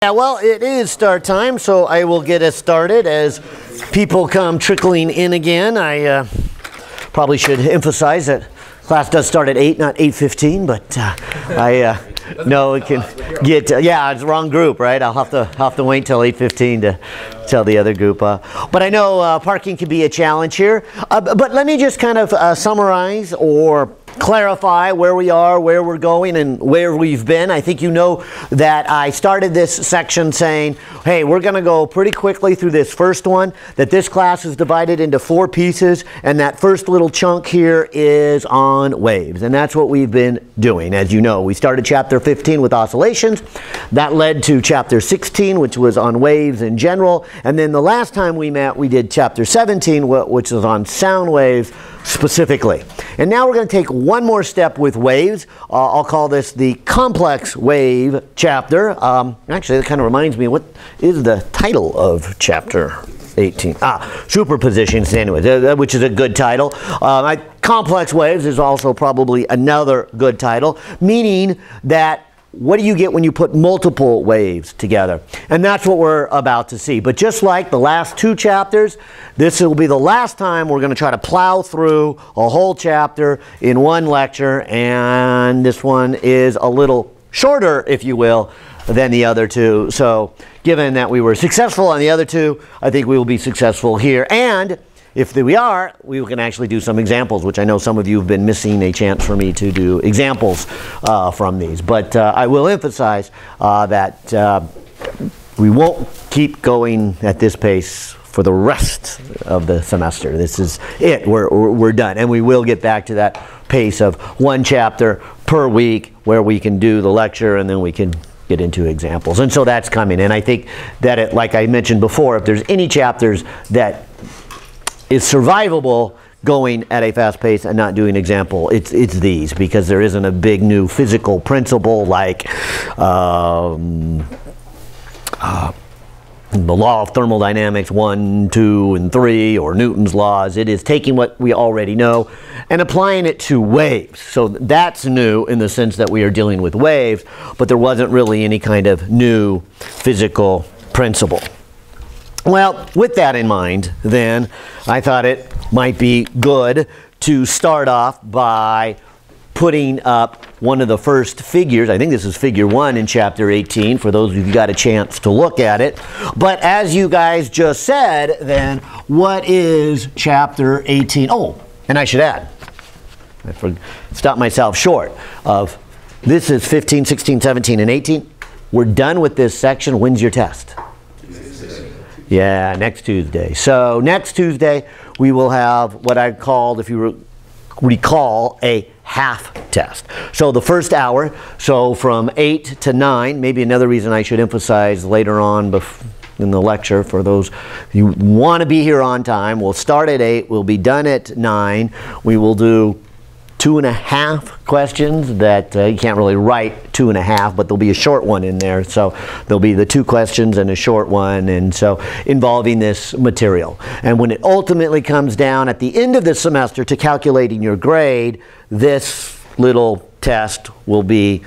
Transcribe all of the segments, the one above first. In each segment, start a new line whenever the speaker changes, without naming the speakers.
Yeah, well, it is start time, so I will get us started as people come trickling in again. I probably should emphasize that class does start at 8, not 8:15, but I know it can get, yeah, it's the wrong group, right? I'll have to wait till 8:15 to tell the other group. But I know parking can be a challenge here. But let me just kind of summarize or clarify where we are, where we're going, and where we've been. I think you know that I started this section saying, hey, we're going to go pretty quickly through this first one, that this class is divided into 4 pieces, and that first little chunk here is on waves. And that's what we've been doing. As you know, we started chapter 15 with oscillations. That led to chapter 16, which was on waves in general. And then the last time we met, we did chapter 17, which is on sound waves specifically. And now we're going to take one more step with waves. I'll call this the complex wave chapter. Actually, that kind of reminds me, what is the title of chapter 18? Superposition, anyways, which is a good title. Complex waves is also probably another good title, meaning that what do you get when you put multiple waves together? And that's what we're about to see. But just like the last 2 chapters, this will be the last time we're going to try to plow through a whole chapter in one lecture. And this one is a little shorter, if you will, than the other 2. So given that we were successful on the other 2, I think we will be successful here. And if we are, we can actually do some examples, which I know some of you have been missing a chance for me to do examples from these. But I will emphasize that we won't keep going at this pace for the rest of the semester. This is it. We're done. And we will get back to that pace of 1 chapter per week where we can do the lecture and then we can get into examples. And so that's coming. And I think that, like I mentioned before, if there's any chapters that is survivable going at a fast pace and not doing example, it's these, because there isn't a big new physical principle like the law of thermodynamics 1, 2, and 3, or Newton's laws. It is taking what we already know and applying it to waves. So that's new in the sense that we are dealing with waves, but there wasn't really any kind of new physical principle. Well, with that in mind, then, I thought it might be good to start off by putting up one of the first figures. I think this is figure 1 in chapter 18, for those of you who got a chance to look at it. But as you guys just said, then, what is chapter 18? Oh, and I should add, I stopped myself short of, this is 15, 16, 17, and 18. We're done with this section. When's your test? Yeah, next Tuesday. So next Tuesday, we will have what I called, if you recall, a half test. So the first hour, so from 8 to 9, maybe another reason I should emphasize later on in the lecture, for those who want to be here on time, we'll start at 8, we'll be done at 9. We will do 2.5 questions that you can't really write 2.5, but there'll be a short one in there. So there'll be the 2 questions and a short one, and so involving this material. And when it ultimately comes down at the end of the semester to calculating your grade, this little test will be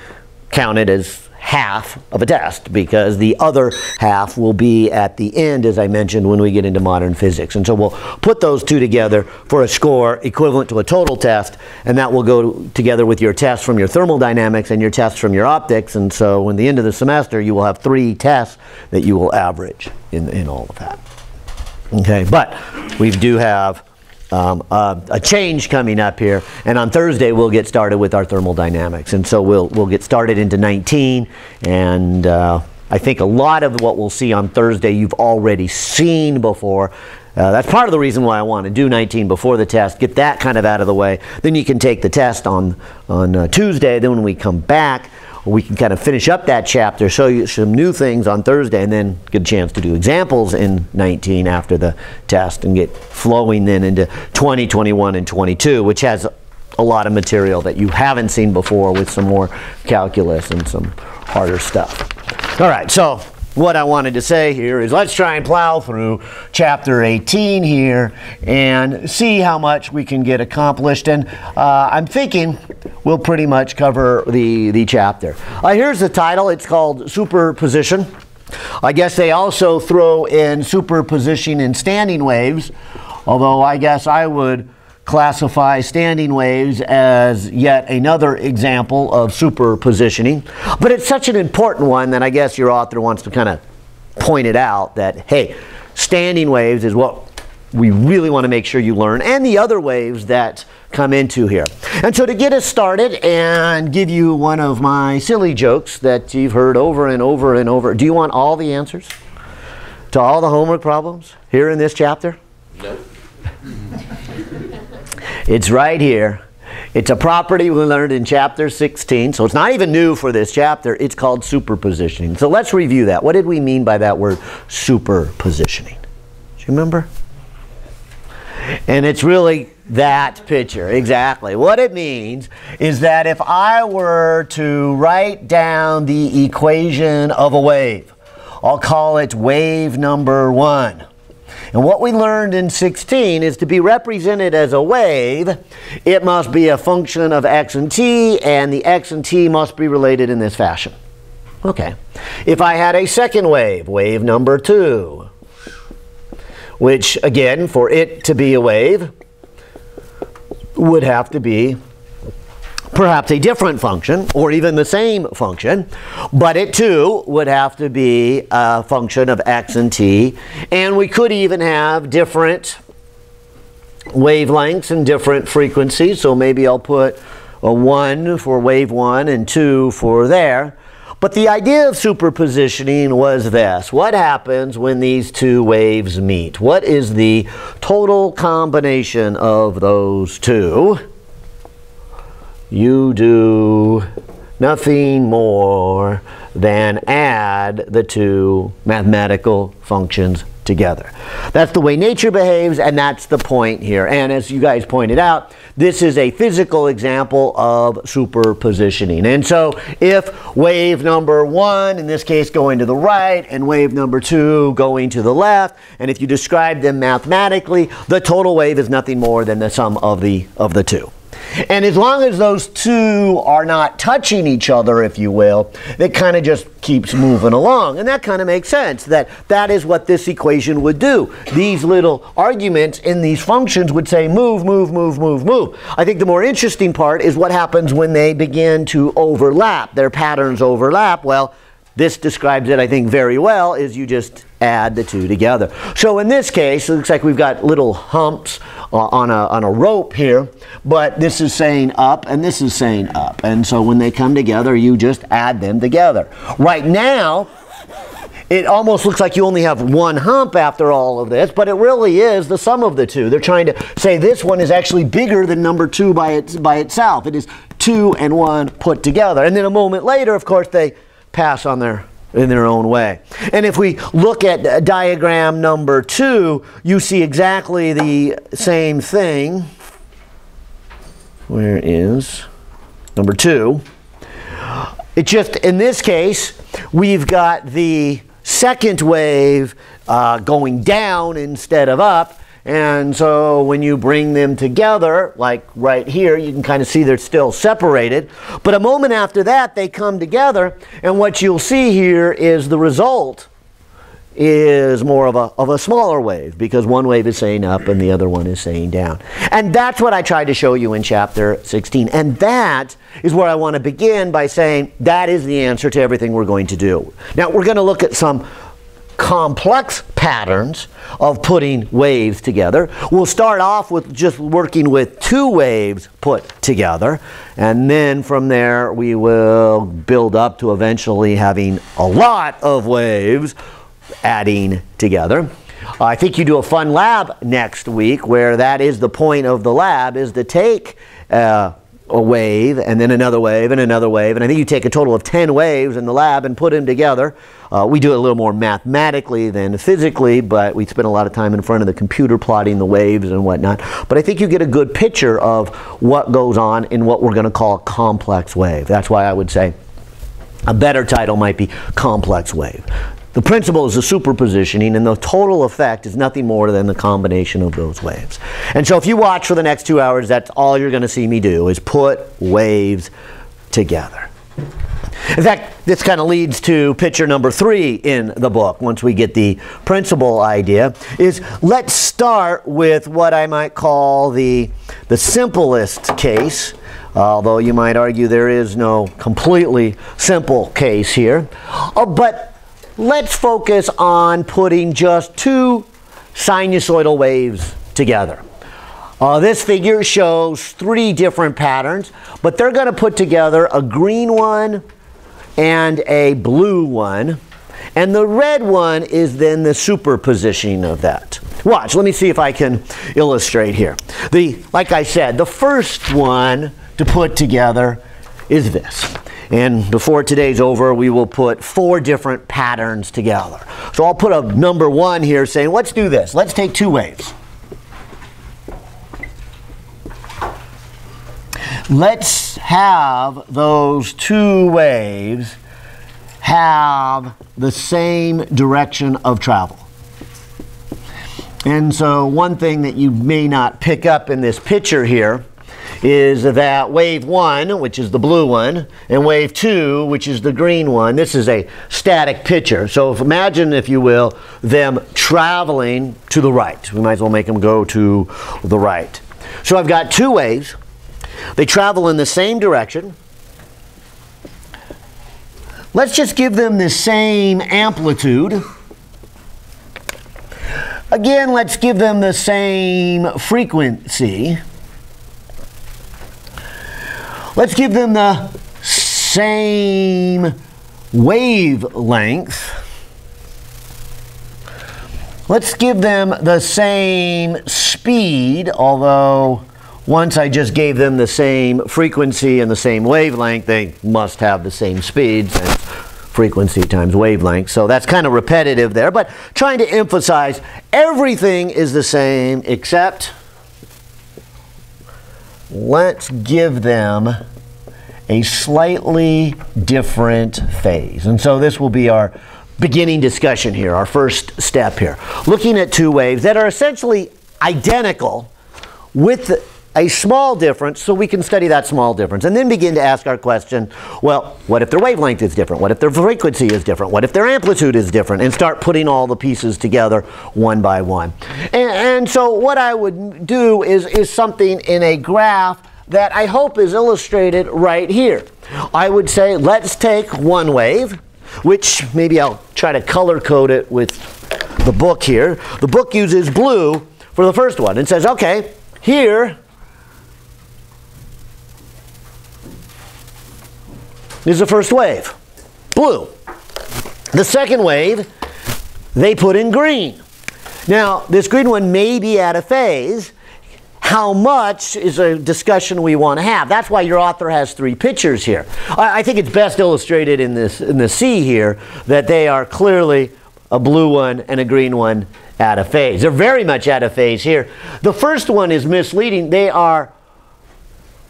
counted as half of a test, because the other half will be at the end, as I mentioned, when we get into modern physics. And so we'll put those 2 together for a score equivalent to a total test, and that will go together with your test from your thermodynamics and your test from your optics. And so in the end of the semester, you will have 3 tests that you will average in all of that. Okay, but we do have a change coming up here, and on Thursday we'll get started with our thermodynamics, and so we'll get started into 19, and I think a lot of what we'll see on Thursday you've already seen before. That's part of the reason why I want to do 19 before the test, get that kind of out of the way. Then you can take the test on Tuesday. Then when we come back, we can kind of finish up that chapter, show you some new things on Thursday, and then get a chance to do examples in 19 after the test, and get flowing then into 20, 21, and 22, which has a lot of material that you haven't seen before, with some more calculus and some harder stuff. All right, so what I wanted to say here is let's try and plow through chapter 18 here and see how much we can get accomplished. And I'm thinking we'll pretty much cover the chapter. Here's the title. It's called Superposition. I guess they also throw in superposition in standing waves, although I guess I would classify standing waves as yet another example of superpositioning. But it's such an important one that I guess your author wants to kind of point it out that, hey, standing waves is what we really want to make sure you learn, and the other waves that come into here. And so to get us started and give you one of my silly jokes that you've heard over and over and over, do you want all the answers to all the homework problems here in this chapter?
Nope.
It's right here. It's a property we learned in chapter 16, so it's not even new for this chapter. It's called superpositioning. So let's review that. What did we mean by that word superpositioning? Do you remember? And it's really that picture, exactly. What it means is that if I were to write down the equation of a wave, I'll call it wave number 1. And what we learned in 16 is to be represented as a wave, it must be a function of x and t, and the x and t must be related in this fashion. Okay. If I had a second wave, wave number 2, which, again, for it to be a wave, would have to be perhaps a different function, or even the same function, but it too would have to be a function of x and t, and we could even have different wavelengths and different frequencies, so maybe I'll put a 1 for wave 1 and 2 for there. But the idea of superpositioning was this. What happens when these two waves meet? What is the total combination of those two? You do nothing more than add the two mathematical functions together. That's the way nature behaves, and that's the point here. And as you guys pointed out, this is a physical example of superpositioning. And so if wave number 1, in this case going to the right, and wave number 2 going to the left, and if you describe them mathematically, the total wave is nothing more than the sum of the two. And as long as those two are not touching each other, if you will, it kind of just keeps moving along. And that kind of makes sense, that that is what this equation would do. These little arguments in these functions would say move, move, move, move, move. I think the more interesting part is what happens when they begin to overlap. Their patterns overlap. Well, this describes it, I think, very well, is you just add the two together. So in this case, it looks like we've got little humps on a rope here, but this is saying up and this is saying up. And so when they come together, you just add them together. Right now, it almost looks like you only have one hump after all of this, but it really is the sum of the two. They're trying to say this one is actually bigger than number 2 by itself. It is 2 and 1 put together. And then a moment later, of course, they pass on in their own way. And if we look at diagram number 2, you see exactly the same thing. Where is number 2? It just, in this case, we've got the second wave going down instead of up. And so when you bring them together, like right here, you can kind of see they're still separated. But a moment after that, they come together, and what you'll see here is the result is more of a smaller wave, because one wave is saying up and the other one is saying down. And that's what I tried to show you in chapter 16. And that is where I want to begin by saying that is the answer to everything we're going to do. Now, we're going to look at some complex patterns of putting waves together. We'll start off with just working with 2 waves put together, and then from there we will build up to eventually having a lot of waves adding together. I think you do a fun lab next week where that is the point of the lab, is to take a wave and then another wave and another wave, and I think you take a total of 10 waves in the lab and put them together. We do it a little more mathematically than physically, but we spend a lot of time in front of the computer plotting the waves and whatnot. But I think you get a good picture of what goes on in what we're going to call a complex wave. That's why I would say a better title might be complex wave. The principle is the superpositioning, and the total effect is nothing more than the combination of those waves. And so if you watch for the next 2 hours, that's all you're going to see me do, is put waves together. In fact, this kind of leads to picture number 3 in the book. Once we get the principal idea, is let's start with what I might call the simplest case, although you might argue there is no completely simple case here. But let's focus on putting just 2 sinusoidal waves together. This figure shows 3 different patterns, but they're going to put together a green one and a blue one, and the red one is then the superposition of that. Watch, let me see if I can illustrate here. Like I said, the first one to put together is this. And before today's over, we will put 4 different patterns together. So I'll put a number 1 here saying, let's do this. Let's take 2 waves. Let's have those 2 waves have the same direction of travel. And so one thing that you may not pick up in this picture here is that wave 1, which is the blue one, and wave 2, which is the green one, this is a static picture. So imagine, if you will, them traveling to the right. We might as well make them go to the right. So I've got 2 waves. They travel in the same direction. Let's just give them the same amplitude. Again, let's give them the same frequency. Let's give them the same wavelength. Let's give them the same speed, although once I just gave them the same frequency and the same wavelength, they must have the same speed, since frequency times wavelength. So that's kind of repetitive there, but trying to emphasize everything is the same, except let's give them a slightly different phase. And so this will be our beginning discussion here, our first step here. Looking at 2 waves that are essentially identical with a small difference, so we can study that small difference and then begin to ask our question, well, what if their wavelength is different? What if their frequency is different? What if their amplitude is different? And start putting all the pieces together one by one. And so what I would do is something in a graph that I hope is illustrated right here. I would say, let's take 1 wave, which maybe I'll try to color code it with the book here. The book uses blue for the first one and says, okay, here is the first wave, blue. The second wave, they put in green. Now, this green one may be out of phase. How much is a discussion we want to have. That's why your author has 3 pictures here. I think it's best illustrated in the C here that they are clearly a blue one and a green one out of phase. They're very much out of phase here. The first one is misleading. They are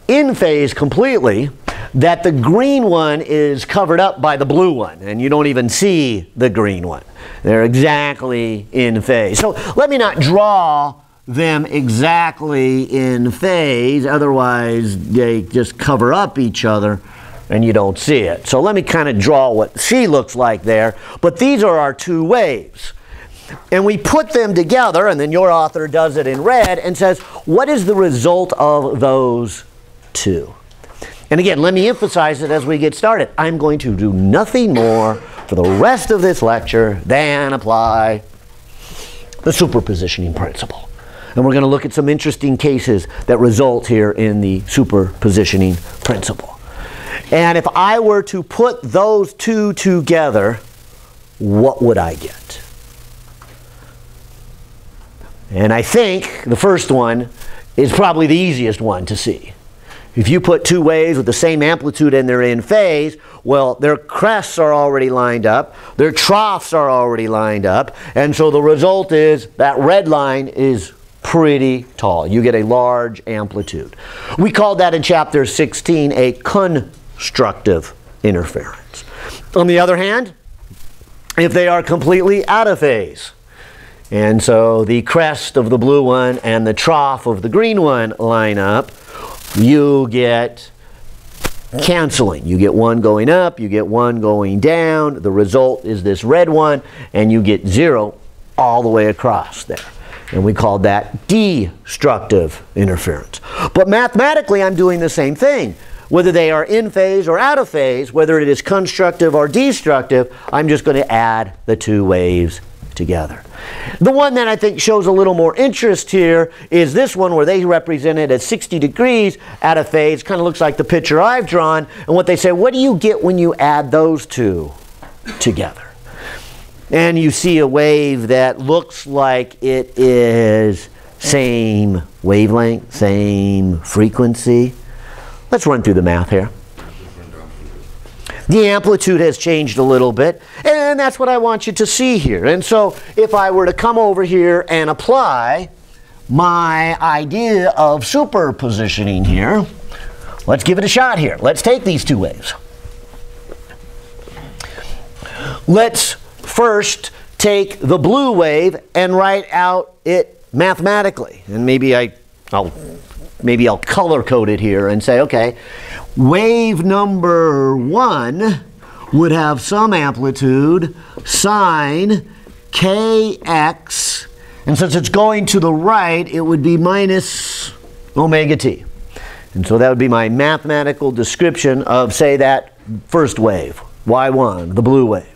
in phase completely, that the green one is covered up by the blue one, and you don't even see the green one. They're exactly in phase. So let me not draw them exactly in phase, otherwise they just cover up each other and you don't see it. So let me kind of draw what C looks like there, but these are our 2 waves. And we put them together, and then your author does it in red and says, what is the result of those 2? And again, let me emphasize it as we get started. I'm going to do nothing more for the rest of this lecture than apply the superpositioning principle. And we're going to look at some interesting cases that result here in the superpositioning principle. And if I were to put those 2 together, what would I get? And I think the first one is probably the easiest one to see. If you put 2 waves with the same amplitude and they're in phase, well, their crests are already lined up, their troughs are already lined up, and so the result is that red line is pretty tall. You get a large amplitude. We called that in chapter 16 a constructive interference. On the other hand, if they are completely out of phase, and so the crest of the blue one and the trough of the green one line up, you get canceling. You get one going up, you get one going down. The result is this red one, and you get 0 all the way across there. And we call that destructive interference. But mathematically, I'm doing the same thing. Whether they are in phase or out of phase, whether it is constructive or destructive, I'm just going to add the two waves together. The one that I think shows a little more interest here is this one where they represent it at 60 degrees out of phase. Kind of looks like the picture I've drawn. And what they say, what do you get when you add those two together? And you see a wave that looks like it is same wavelength, same frequency. Let's run through the math here. The amplitude has changed a little bit, and that's what I want you to see here. And so if I were to come over here and apply my idea of superpositioning here, let's give it a shot here. Let's take these two waves. Let's first take the blue wave and write out it mathematically. And maybe I'll color code it here and say, okay, wave number 1 would have some amplitude, sine kx, and since it's going to the right, it would be minus omega t. And so that would be my mathematical description of, say, that first wave, y1, the blue wave.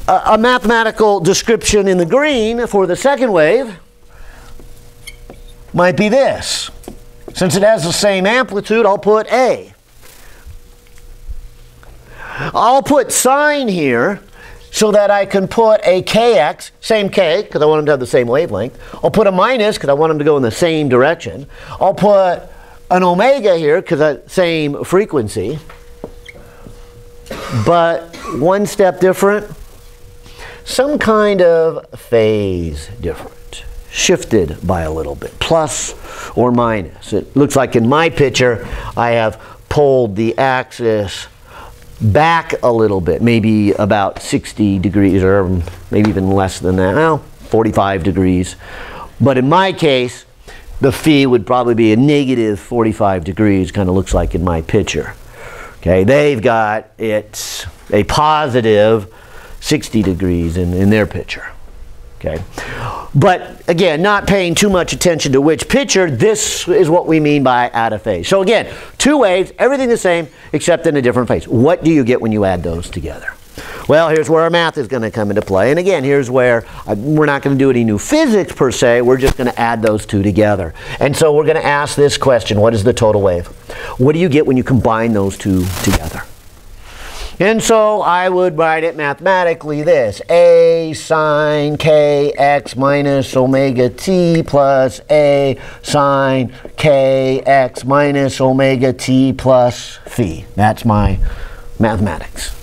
A mathematical description in the green for the second wave might be this. Since it has the same amplitude, I'll put A. I'll put sine here so that I can put a kx, same k, because I want them to have the same wavelength. I'll put a minus because I want them to go in the same direction. I'll put an omega here because same frequency. But one step different. Some kind of phase different, shifted by a little bit, plus or minus. It looks like in my picture I have pulled the axis back a little bit, maybe about 60 degrees or maybe even less than that, well, 45 degrees. But in my case, the phi would probably be a negative 45 degrees, kind of looks like in my picture. Okay, they've got it's a positive 60 degrees in their picture. Okay, but again, not paying too much attention to which picture, this is what we mean by out of phase. So again, two waves, everything the same except in a different phase. What do you get when you add those together? Well, here's where our math is going to come into play. And again, here's where we're not going to do any new physics per se. We're just going to add those two together. And so we're going to ask this question: what is the total wave? What do you get when you combine those two together? And so I would write it mathematically this: A sine kx minus omega t plus A sine kx minus omega t plus phi. That's my mathematics.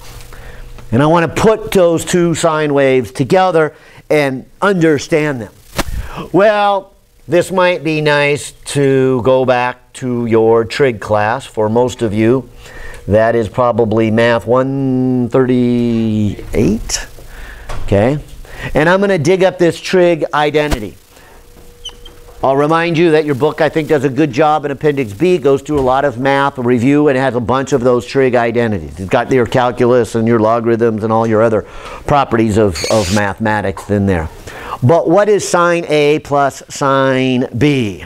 And I want to put those two sine waves together and understand them. Well, this might be nice to go back to your trig class. For most of you, that is probably Math 138, okay? And I'm going to dig up this trig identity. I'll remind you that your book, I think, does a good job in Appendix B. It goes through a lot of math, a review, and it has a bunch of those trig identities. It's got your calculus and your logarithms and all your other properties of mathematics in there. But what is sine A plus sine B?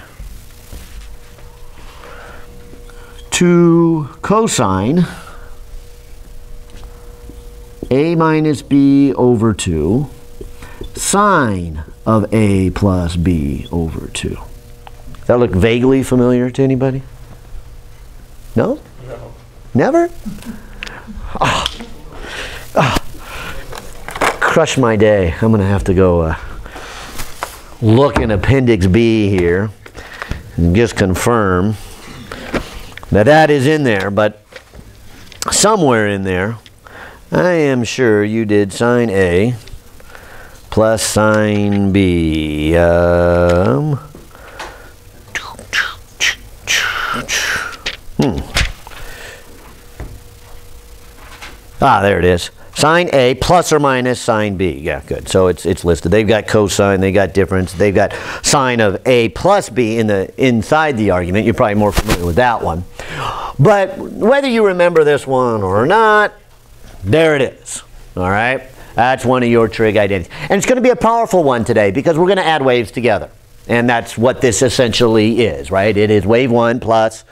2 cosine A minus B over 2 sine of A plus B over 2. Does that look vaguely familiar to anybody? No? No. Never? Crush my day. I'm going to have to go look in Appendix B here and just confirm. Now that is in there, but somewhere in there, I am sure you did sine A plus sine B. Ah, there it is. Sine A plus or minus sine B. Yeah, good. So it's listed. They've got cosine, they got difference, they've got sine of A plus B inside the argument. You're probably more familiar with that one. But whether you remember this one or not, there it is. All right? That's one of your trig identities. And it's going to be a powerful one today because we're going to add waves together. And that's what this essentially is, right? It is wave 1 plus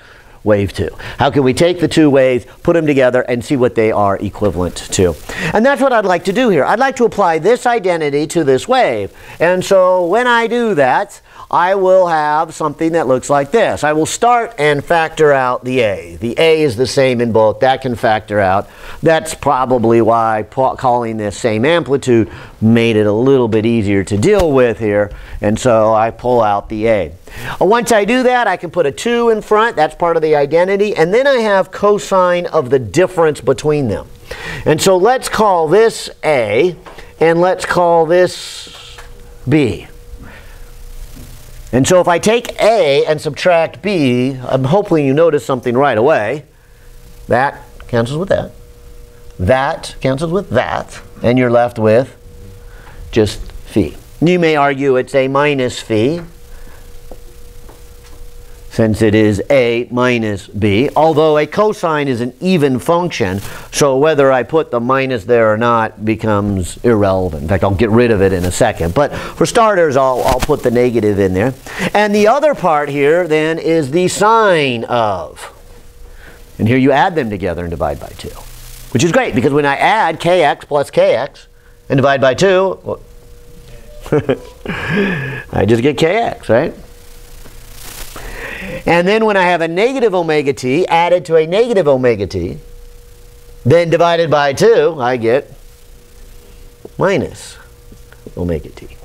wave 2. How can we take the two waves, put them together, and see what they are equivalent to? And that's what I'd like to do here. I'd like to apply this identity to this wave. And so when I do that, I will have something that looks like this. I will start and factor out the A. The A is the same in both. That can factor out. That's probably why calling this same amplitude made it a little bit easier to deal with here. And so I pull out the A. Once I do that, I can put a 2 in front. That's part of the identity. And then I have cosine of the difference between them. And so let's call this A, and let's call this B. And so if I take A and subtract B, I'm hoping you notice something right away. That cancels with that. That cancels with that. And you're left with just phi. You may argue it's A minus phi, since it is A minus B, although a cosine is an even function, so whether I put the minus there or not becomes irrelevant. In fact, I'll get rid of it in a second. But for starters, I'll put the negative in there. And the other part here then is the sine of. And here you add them together and divide by 2, which is great because when I add kx plus kx and divide by 2, well, I just get kx, right? And then when I have a negative omega t added to a negative omega t, then divided by 2, I get minus omega t.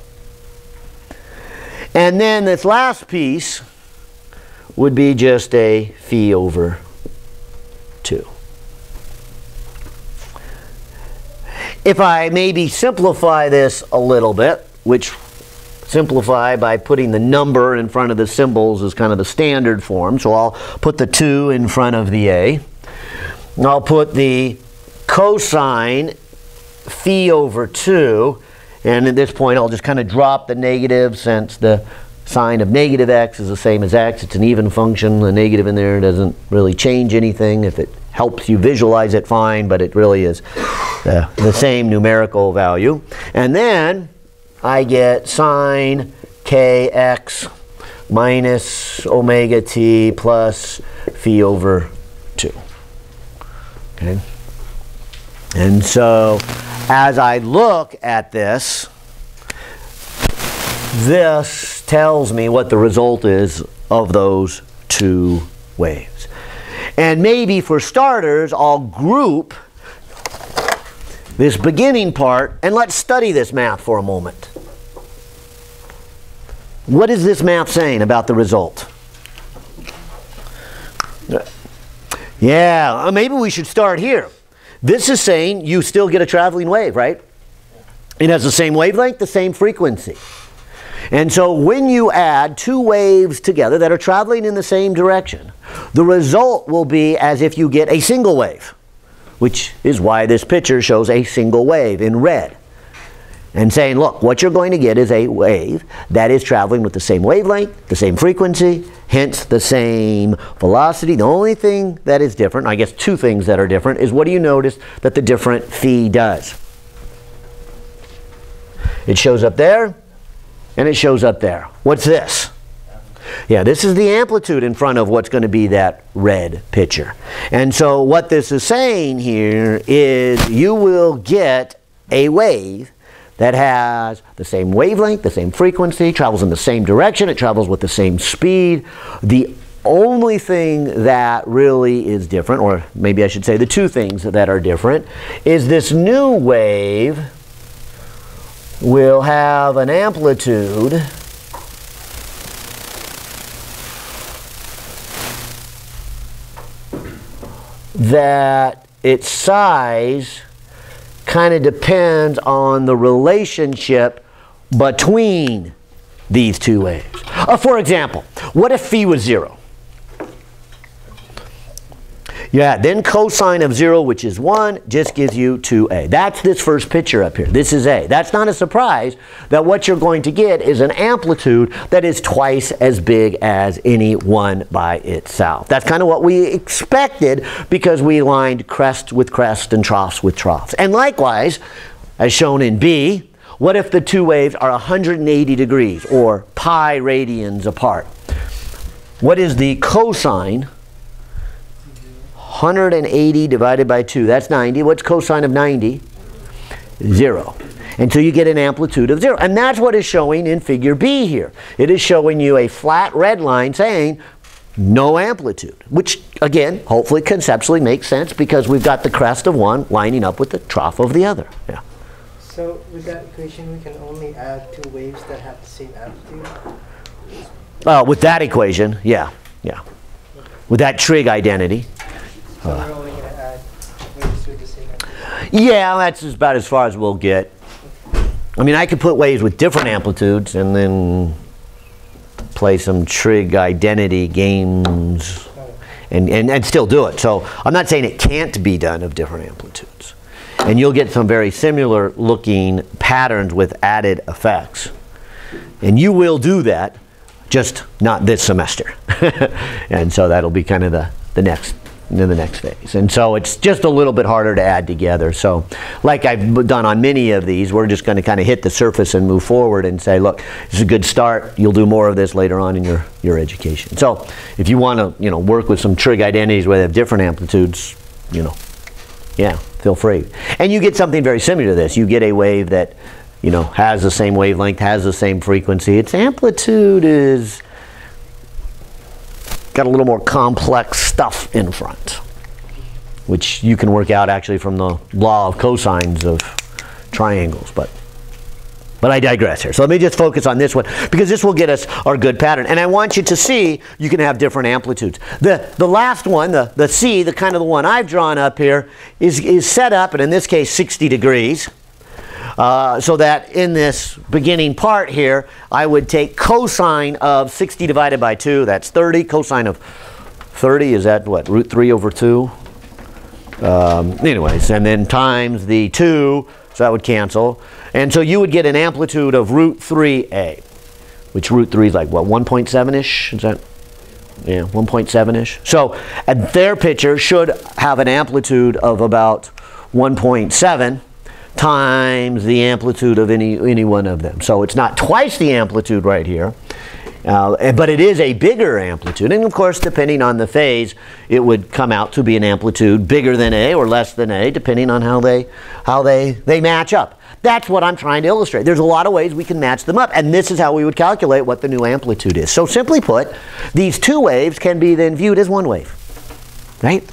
And then this last piece would be just a phi over 2. If I maybe simplify this a little bit, which simplify by putting the number in front of the symbols is kind of the standard form. So I'll put the 2 in front of the A. And I'll put the cosine phi over 2. And at this point, I'll just kind of drop the negative since the sine of negative x is the same as x. It's an even function. The negative in there doesn't really change anything. If it helps you visualize it, fine. But it really is the same numerical value. And then I get sine kx minus omega t plus phi over 2. Okay? And so as I look at this, this tells me what the result is of those two waves. And maybe for starters, I'll group this beginning part, and let's study this math for a moment. What is this math saying about the result? Yeah, maybe we should start here. This is saying you still get a traveling wave, right? It has the same wavelength, the same frequency. And so when you add two waves together that are traveling in the same direction, the result will be as if you get a single wave, which is why this picture shows a single wave in red. And saying, look, what you're going to get is a wave that is traveling with the same wavelength, the same frequency, hence the same velocity. The only thing that is different, I guess two things that are different, is what do you notice that the different phi does? It shows up there, and it shows up there. What's this? Yeah, this is the amplitude in front of what's going to be that red picture. And so what this is saying here is you will get a wave that has the same wavelength, the same frequency, travels in the same direction, it travels with the same speed. The only thing that really is different, or maybe I should say the two things that are different, is this new wave will have an amplitude that its size kind of depends on the relationship between these two waves. For example, what if phi was 0? Yeah, then cosine of 0, which is 1, just gives you 2a. That's this first picture up here. This is a. That's not a surprise that what you're going to get is an amplitude that is twice as big as any one by itself. That's kind of what we expected because we aligned crest with crest and troughs with troughs. And likewise, as shown in B, what if the two waves are 180 degrees or pi radians apart? What is the cosine? 180 divided by 2, that's 90. What's cosine of 90? 0. And so you get an amplitude of 0. And that's what is showing in figure B here. It is showing you a flat red line saying no amplitude, which again, hopefully conceptually makes sense because we've got the crest of one lining up with the trough of the other. Yeah.
So with that equation, we can only add two waves that have the same amplitude?
With that equation, yeah. With that trig identity.
So we're only going to add waves with the same amplitude?
Yeah, that's about as far as we'll get. I mean, I could put waves with different amplitudes and then play some trig identity games and still do it. So I'm not saying it can't be done of different amplitudes. And you'll get some very similar looking patterns with added effects. And you will do that, just not this semester. And so that'll be kind of the next phase. And so it's just a little bit harder to add together. So like I've done on many of these, we're just going to kind of hit the surface and move forward and say, look, this is a good start. You'll do more of this later on in your education. So if you want to, work with some trig identities where they have different amplitudes, yeah, feel free. And you get something very similar to this. You get a wave that, has the same wavelength, has the same frequency. Its amplitude is got a little more complex stuff in front, which you can work out actually from the law of cosines of triangles. But I digress here. So let me just focus on this one because this will get us our good pattern. And I want you to see you can have different amplitudes. The last one, the C, the kind of the one I've drawn up here, is set up, and in this case 60 degrees. So that in this beginning part here, I would take cosine of 60 divided by 2, that's 30. Cosine of 30, is that what, root 3 over 2? Anyways, and then times the 2, so that would cancel. And so you would get an amplitude of root 3a, which root 3 is like, what, 1.7-ish? Is that? Yeah, 1.7-ish. So their picture should have an amplitude of about 1.7 times the amplitude of any one of them. So it's not twice the amplitude right here, but it is a bigger amplitude. And of course, depending on the phase, it would come out to be an amplitude bigger than A or less than A, depending on how they match up. That's what I'm trying to illustrate. There's a lot of ways we can match them up, and this is how we would calculate what the new amplitude is. So simply put, these two waves can be then viewed as one wave, right?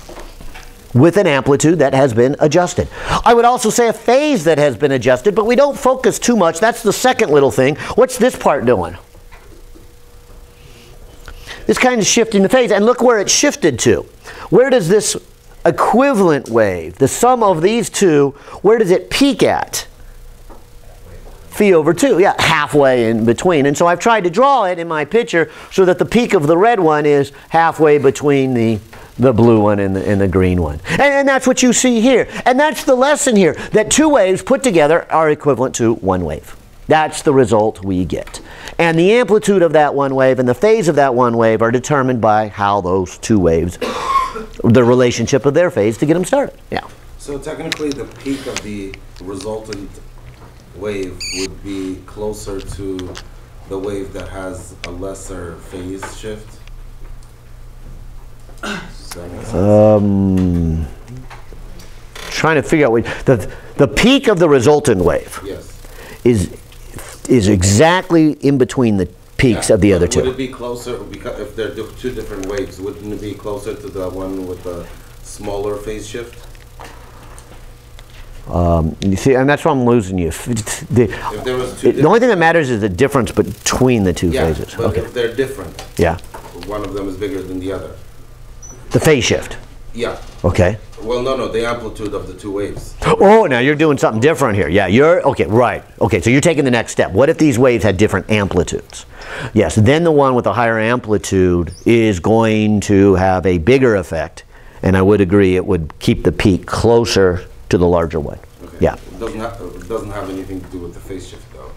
With an amplitude that has been adjusted. I would also say a phase that has been adjusted, but we don't focus too much. That's the second little thing. What's this part doing? It's kind of shifting the phase, and look where it shifted to. Where does this equivalent wave, the sum of these two, where does it peak at? Phi over 2, yeah, halfway in between. And so I've tried to draw it in my picture so that the peak of the red one is halfway between the blue one and the green one. And that's what you see here. And that's the lesson here, that two waves put together are equivalent to one wave. That's the result we get. And the amplitude of that one wave and the phase of that one wave are determined by how those two waves, the relationship of their phase to get them started. Yeah.
So technically the peak of the resultant wave would be closer to the wave that has a lesser phase shift?
Trying to figure out what the peak of the resultant wave,
yes,
is exactly in between the peaks of the other two.
Would it be closer, because if they're two different waves, wouldn't it be closer to the one with the smaller phase shift?
You see, and that's why I'm losing you. The only thing that matters is the difference between the two phases.
But
okay.
If they're different,
yeah,
one of them is bigger than the other.
The phase shift.
Yeah.
Okay.
Well, no, the amplitude of the two waves.
Oh, now you're doing something different here. Yeah, okay, right. Okay, so you're taking the next step. What if these waves had different amplitudes? Yes, then the one with a higher amplitude is going to have a bigger effect And I would agree it would keep the peak closer to the larger one.
Okay.
Yeah.
It doesn't have anything to do with the phase shift, though.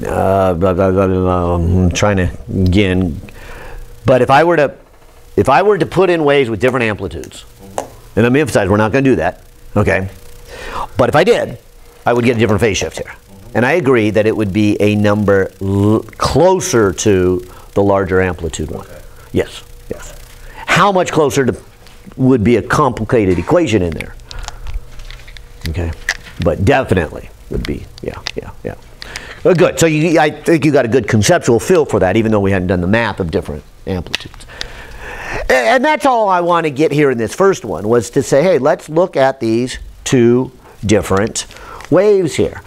I'm trying to, again, but if I were to put in waves with different amplitudes, and let me emphasize, we're not going to do that, okay? But if I did, I would get a different phase shift here. And I agree that it would be a number closer to the larger amplitude one.
Okay.
Yes, yes. How much closer to would be a complicated equation in there. Okay, but definitely would be, yeah. Well, good, so I think you got a good conceptual feel for that, even though we hadn't done the math of different amplitudes. And that's all I want to get here in this first one, was to say, hey, let's look at these two different waves here.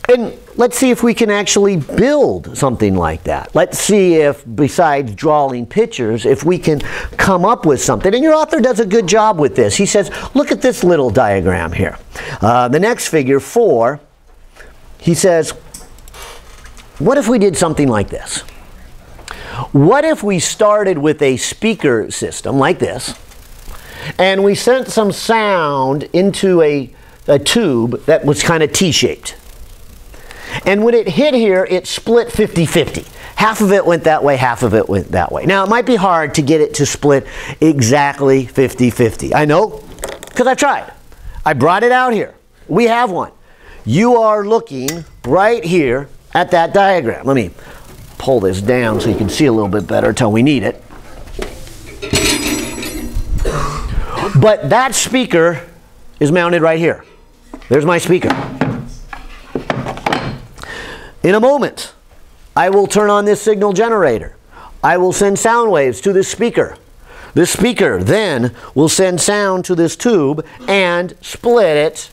And let's see if we can actually build something like that. Let's see if, besides drawing pictures, if we can come up with something. And your author does a good job with this. He says, look at this little diagram here. The next figure, 4, he says, what if we did something like this? What if we started with a speaker system like this, and we sent some sound into a tube that was kind of T-shaped? And when it hit here, it split 50-50. Half of it went that way, half of it went that way. Now, it might be hard to get it to split exactly 50-50. I know, because I've tried. I brought it out here. We have one. You are looking right here at that diagram. Let me pull this down so you can see a little bit better until we need it. But that speaker is mounted right here. There's my speaker. In a moment, I will turn on this signal generator. I will send sound waves to this speaker. This speaker then will send sound to this tube and split it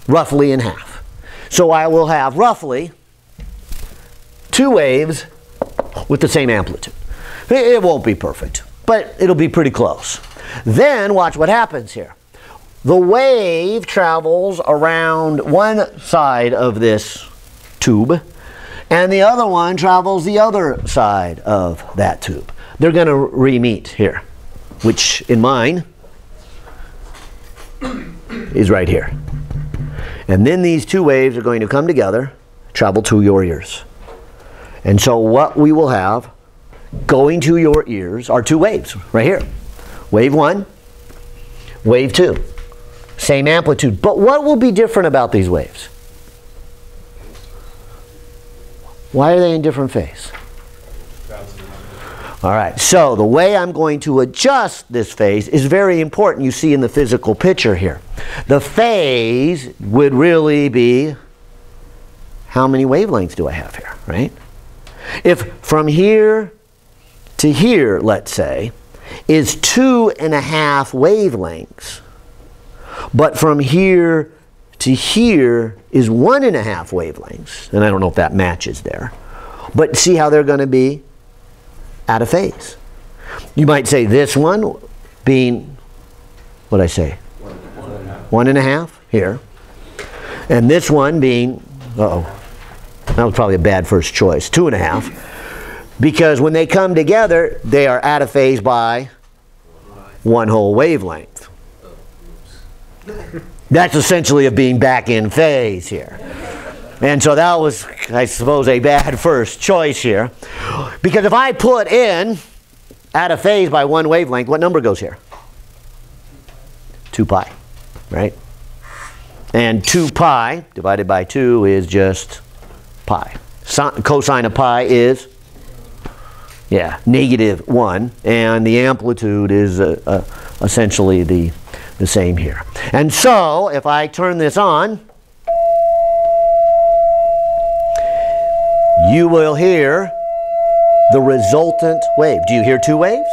roughly in half. So I will have roughly 2 waves with the same amplitude. It won't be perfect, but it'll be pretty close. Then watch what happens here. The wave travels around one side of this tube, and the other one travels the other side of that tube. They're going to re-meet here, which in mine is right here. And then these 2 waves are going to come together, travel to your ears. And so what we will have going to your ears are 2 waves right here. Wave 1, wave 2. Same amplitude. But what will be different about these waves? Why are they in different phase? All right, so the way I'm going to adjust this phase is very important. You see in the physical picture here. The phase would really be, how many wavelengths do I have here, right? If from here to here, let's say, is 2.5 wavelengths, but from here to here is 1.5 wavelengths, and I don't know if that matches there, but see how they're going to be out of phase. You might say this one being, what'd I say? 1.5 here, and this one being, that was probably a bad first choice, 2.5, because when they come together, they are out of phase by 1 whole wavelength. That's essentially of being back in phase here. And so that was, I suppose, a bad first choice here. Because if I put in out of phase by 1 wavelength, what number goes here? 2 pi, right? And 2 pi divided by 2 is just pi. Cosine of pi is, -1. And the amplitude is essentially the same here. And so, if I turn this on, you will hear the resultant wave. Do you hear 2 waves?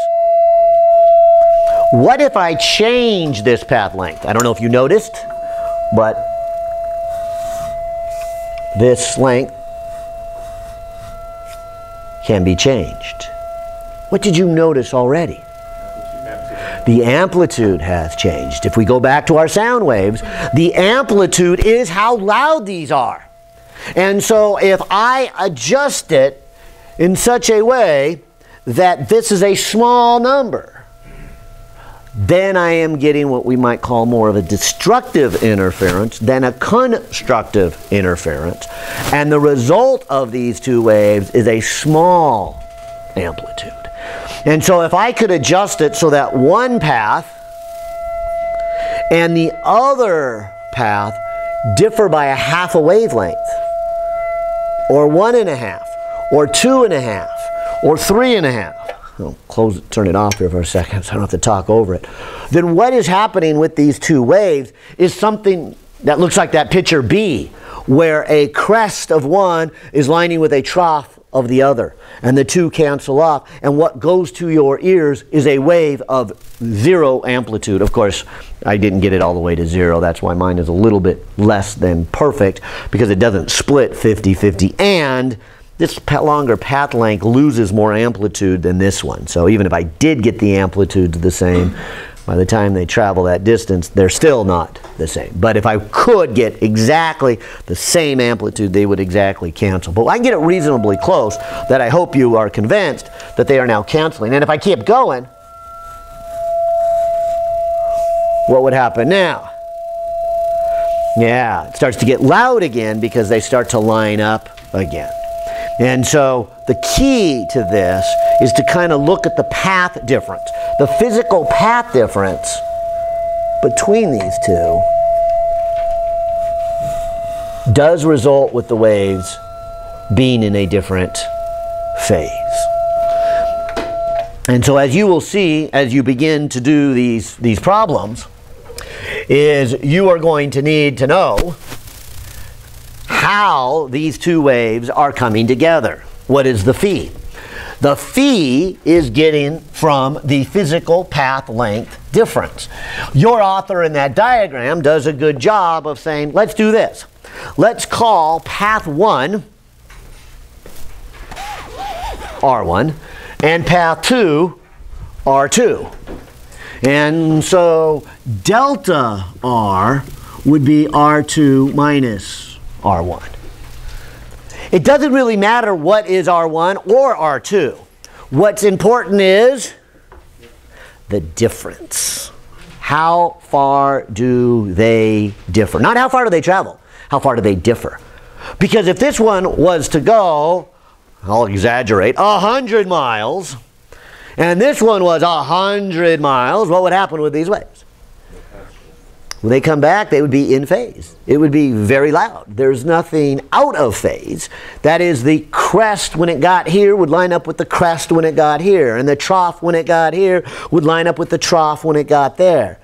What if I change this path length? I don't know if you noticed, but this length can be changed. What did you notice already? The amplitude has changed. If we go back to our sound waves, the amplitude is how loud these are. And so if I adjust it in such a way that this is a small number, then I am getting what we might call more of a destructive interference than a constructive interference. And the result of these two waves is a small amplitude. And so if I could adjust it so that one path and the other path differ by a half a wavelength, or 1.5, or 2.5, or 3.5. I'll turn it off here for a second so I don't have to talk over it. Then what is happening with these two waves is something that looks like that picture B, where a crest of one is lining with a trough of the other, and the two cancel off, and what goes to your ears is a wave of 0 amplitude. Of course, I didn't get it all the way to 0. That's why mine is a little bit less than perfect, because it doesn't split 50-50, and this longer path length loses more amplitude than this one. So even if I did get the amplitudes the same, by the time they travel that distance, they're still not the same. But if I could get exactly the same amplitude, they would exactly cancel. But I can get it reasonably close that I hope you are convinced that they are now canceling. And if I keep going, what would happen now? Yeah, it starts to get loud again because they start to line up again. And so the key to this is to kind of look at the path difference, the physical path difference between these two does result with the waves being in a different phase. And so as you will see as you begin to do these problems, is you are going to need to know how these two waves are coming together. What is the phi? The phi is getting from the physical path length difference. Your author in that diagram does a good job of saying, let's do this. Let's call path 1 R1 and path 2 R2. And so delta R would be R2 minus R1. It doesn't really matter what is R1 or R2. What's important is the difference. How far do they differ? Not how far do they travel. How far do they differ? Because if this one was to go, I'll exaggerate, 100 miles, and this one was 100 miles, what would happen with these waves? When they come back, they would be in phase. It would be very loud. There's nothing out of phase. That is, the crest when it got here would line up with the crest when it got here, and the trough when it got here would line up with the trough when it got there.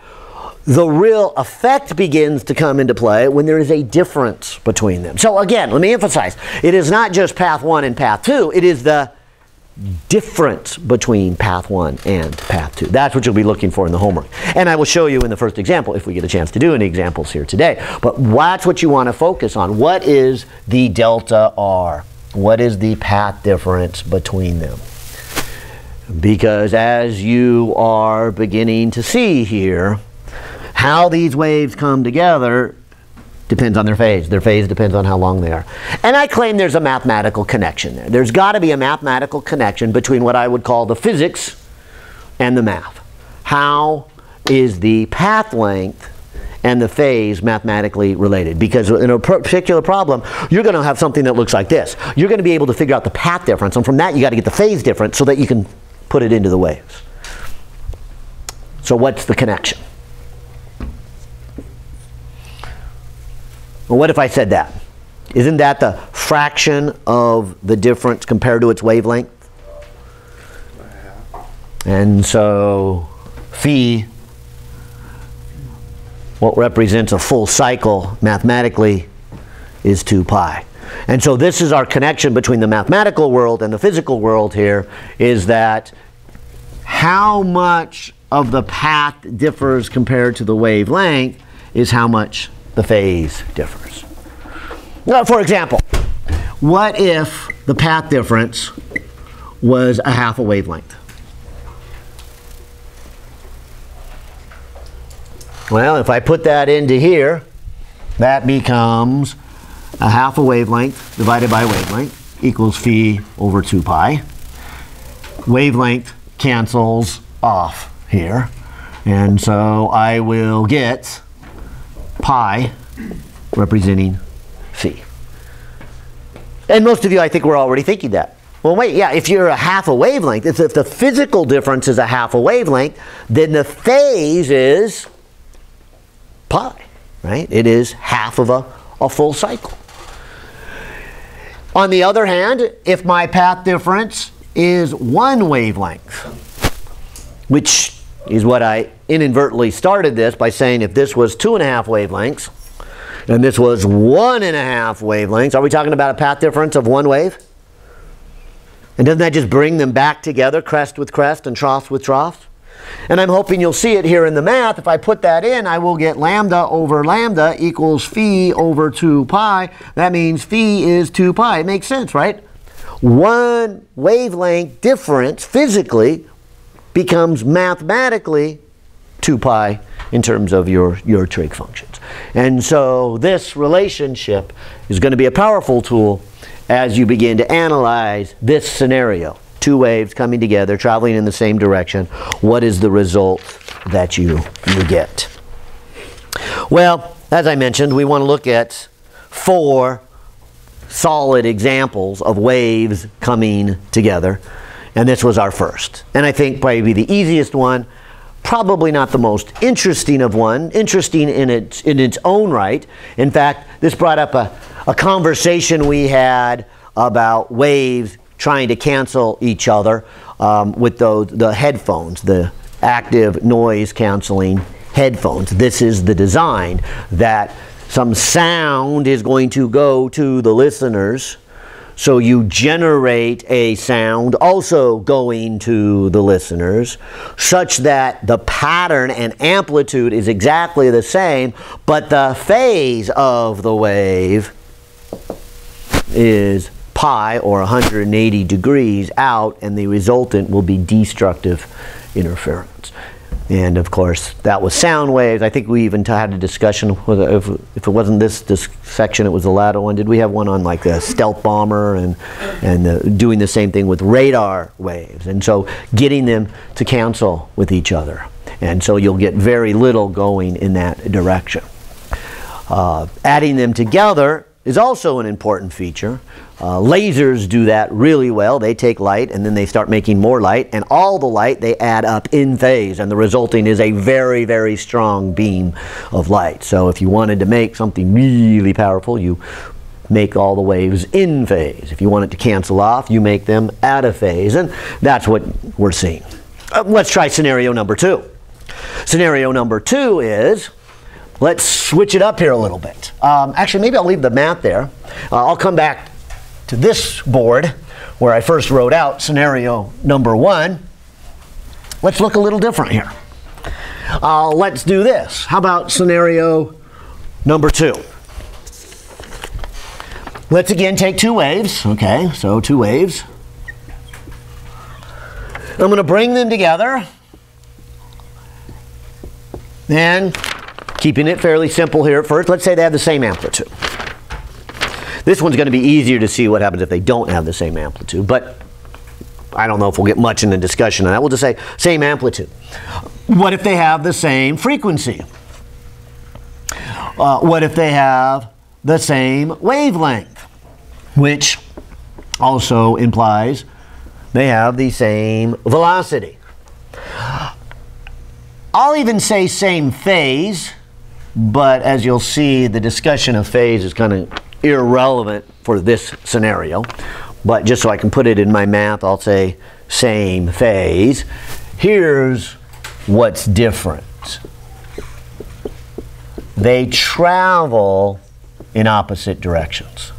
The real effect begins to come into play when there is a difference between them. So again, let me emphasize, it is not just path 1 and path 2, it is the difference between path 1 and path 2. That's what you'll be looking for in the homework. And I will show you in the first example if we get a chance to do any examples here today. But that's what you want to focus on. What is the delta R? What is the path difference between them? Because as you are beginning to see here, how these waves come together depends on their phase. Their phase depends on how long they are. And I claim there's a mathematical connection there. There's got to be a mathematical connection between what I would call the physics and the math. How is the path length and the phase mathematically related? Because in a particular problem, you're going to have something that looks like this. You're going to be able to figure out the path difference, and from that you got to get the phase difference so that you can put it into the waves. So what's the connection? Well, what if I said that? Isn't that the fraction of the difference compared to its wavelength? And so phi, what represents a full cycle mathematically, is 2 pi. And so this is our connection between the mathematical world and the physical world here, is that how much of the path differs compared to the wavelength is how much the phase differs. Now, for example, what if the path difference was a half a wavelength? Well, if I put that into here, that becomes a half a wavelength divided by wavelength equals phi over 2 pi. wavelength cancels off here. And so I will get pi representing phi. And most of you, I think, were already thinking that. Well, wait, yeah, if you're a half a wavelength, if the physical difference is a half a wavelength, then the phase is pi, right? It is half of a full cycle. On the other hand, if my path difference is one wavelength, which is what I inadvertently started this by saying if this was 2.5 wavelengths, and this was 1.5 wavelengths, are we talking about a path difference of one wave? And doesn't that just bring them back together, crest with crest and trough with trough? And I'm hoping you'll see it here in the math. If I put that in, I will get lambda over lambda equals phi over 2 pi. That means phi is 2 pi. It makes sense, right? One wavelength difference physically becomes mathematically 2 pi in terms of your trig functions. And so this relationship is going to be a powerful tool as you begin to analyze this scenario. Two waves coming together, traveling in the same direction. What is the result that you get? Well, as I mentioned, we want to look at 4 solid examples of waves coming together. And this was our first. And I think probably the easiest one, probably not the most interesting of one, interesting in its own right. In fact, this brought up a conversation we had about waves trying to cancel each other with the headphones, the active noise canceling headphones. This is the design that some sound is going to go to the listeners. So you generate a sound also going to the listeners such that the pattern and amplitude is exactly the same, but the phase of the wave is pi or 180 degrees out, and the resultant will be destructive interference. And of course, that was sound waves. I think we even had a discussion, if it wasn't this section, it was the latter one. Did we have one on like the stealth bomber and doing the same thing with radar waves? And so getting them to cancel with each other. And so you'll get very little going in that direction. Adding them together is also an important feature. Lasers do that really well. They take light and then they start making more light, and all the light they add up in phase, and the resulting is a very, very strong beam of light. So if you wanted to make something really powerful, you make all the waves in phase. If you want it to cancel off, you make them out of phase, and that's what we're seeing. Let's try scenario number 2. Scenario number 2 is, let's switch it up here a little bit. Actually, maybe I'll leave the math there. I'll come back to this board where I first wrote out scenario number 1. Let's look a little different here. Let's do this. How about scenario number 2? Let's again take 2 waves. Okay, so 2 waves. I'm going to bring them together. And keeping it fairly simple here at first, let's say they have the same amplitude. This one's going to be easier to see what happens if they don't have the same amplitude, but I don't know if we'll get much in the discussion on that. We'll just say same amplitude. What if they have the same frequency? What if they have the same wavelength? Which also implies they have the same velocity. I'll even say same phase, but as you'll see, the discussion of phase is kind of irrelevant for this scenario. But just so I can put it in my math, I'll say same phase. Here's what's different. They travel in opposite directions.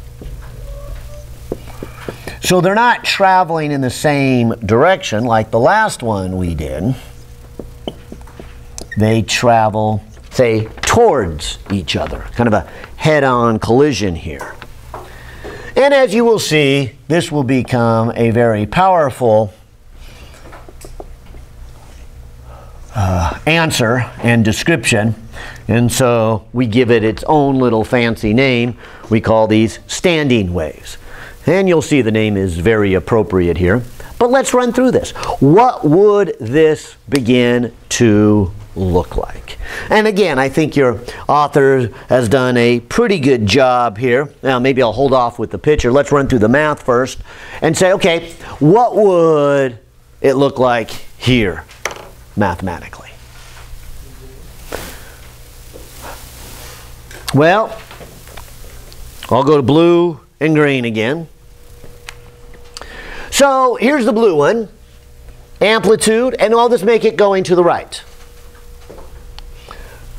So they're not traveling in the same direction like the last one we did. They travel, say, towards each other. Kind of a head-on collision here. And as you will see, this will become a very powerful answer and description. And so we give it its own little fancy name. We call these standing waves. And you'll see the name is very appropriate here. But let's run through this. What would this begin to look like? And again, I think your author has done a pretty good job here. Now, maybe I'll hold off with the picture. Let's run through the math first and say, okay, what would it look like here mathematically? Well, I'll go to blue and green again. So here's the blue one, amplitude, and I'll just make it going to the right.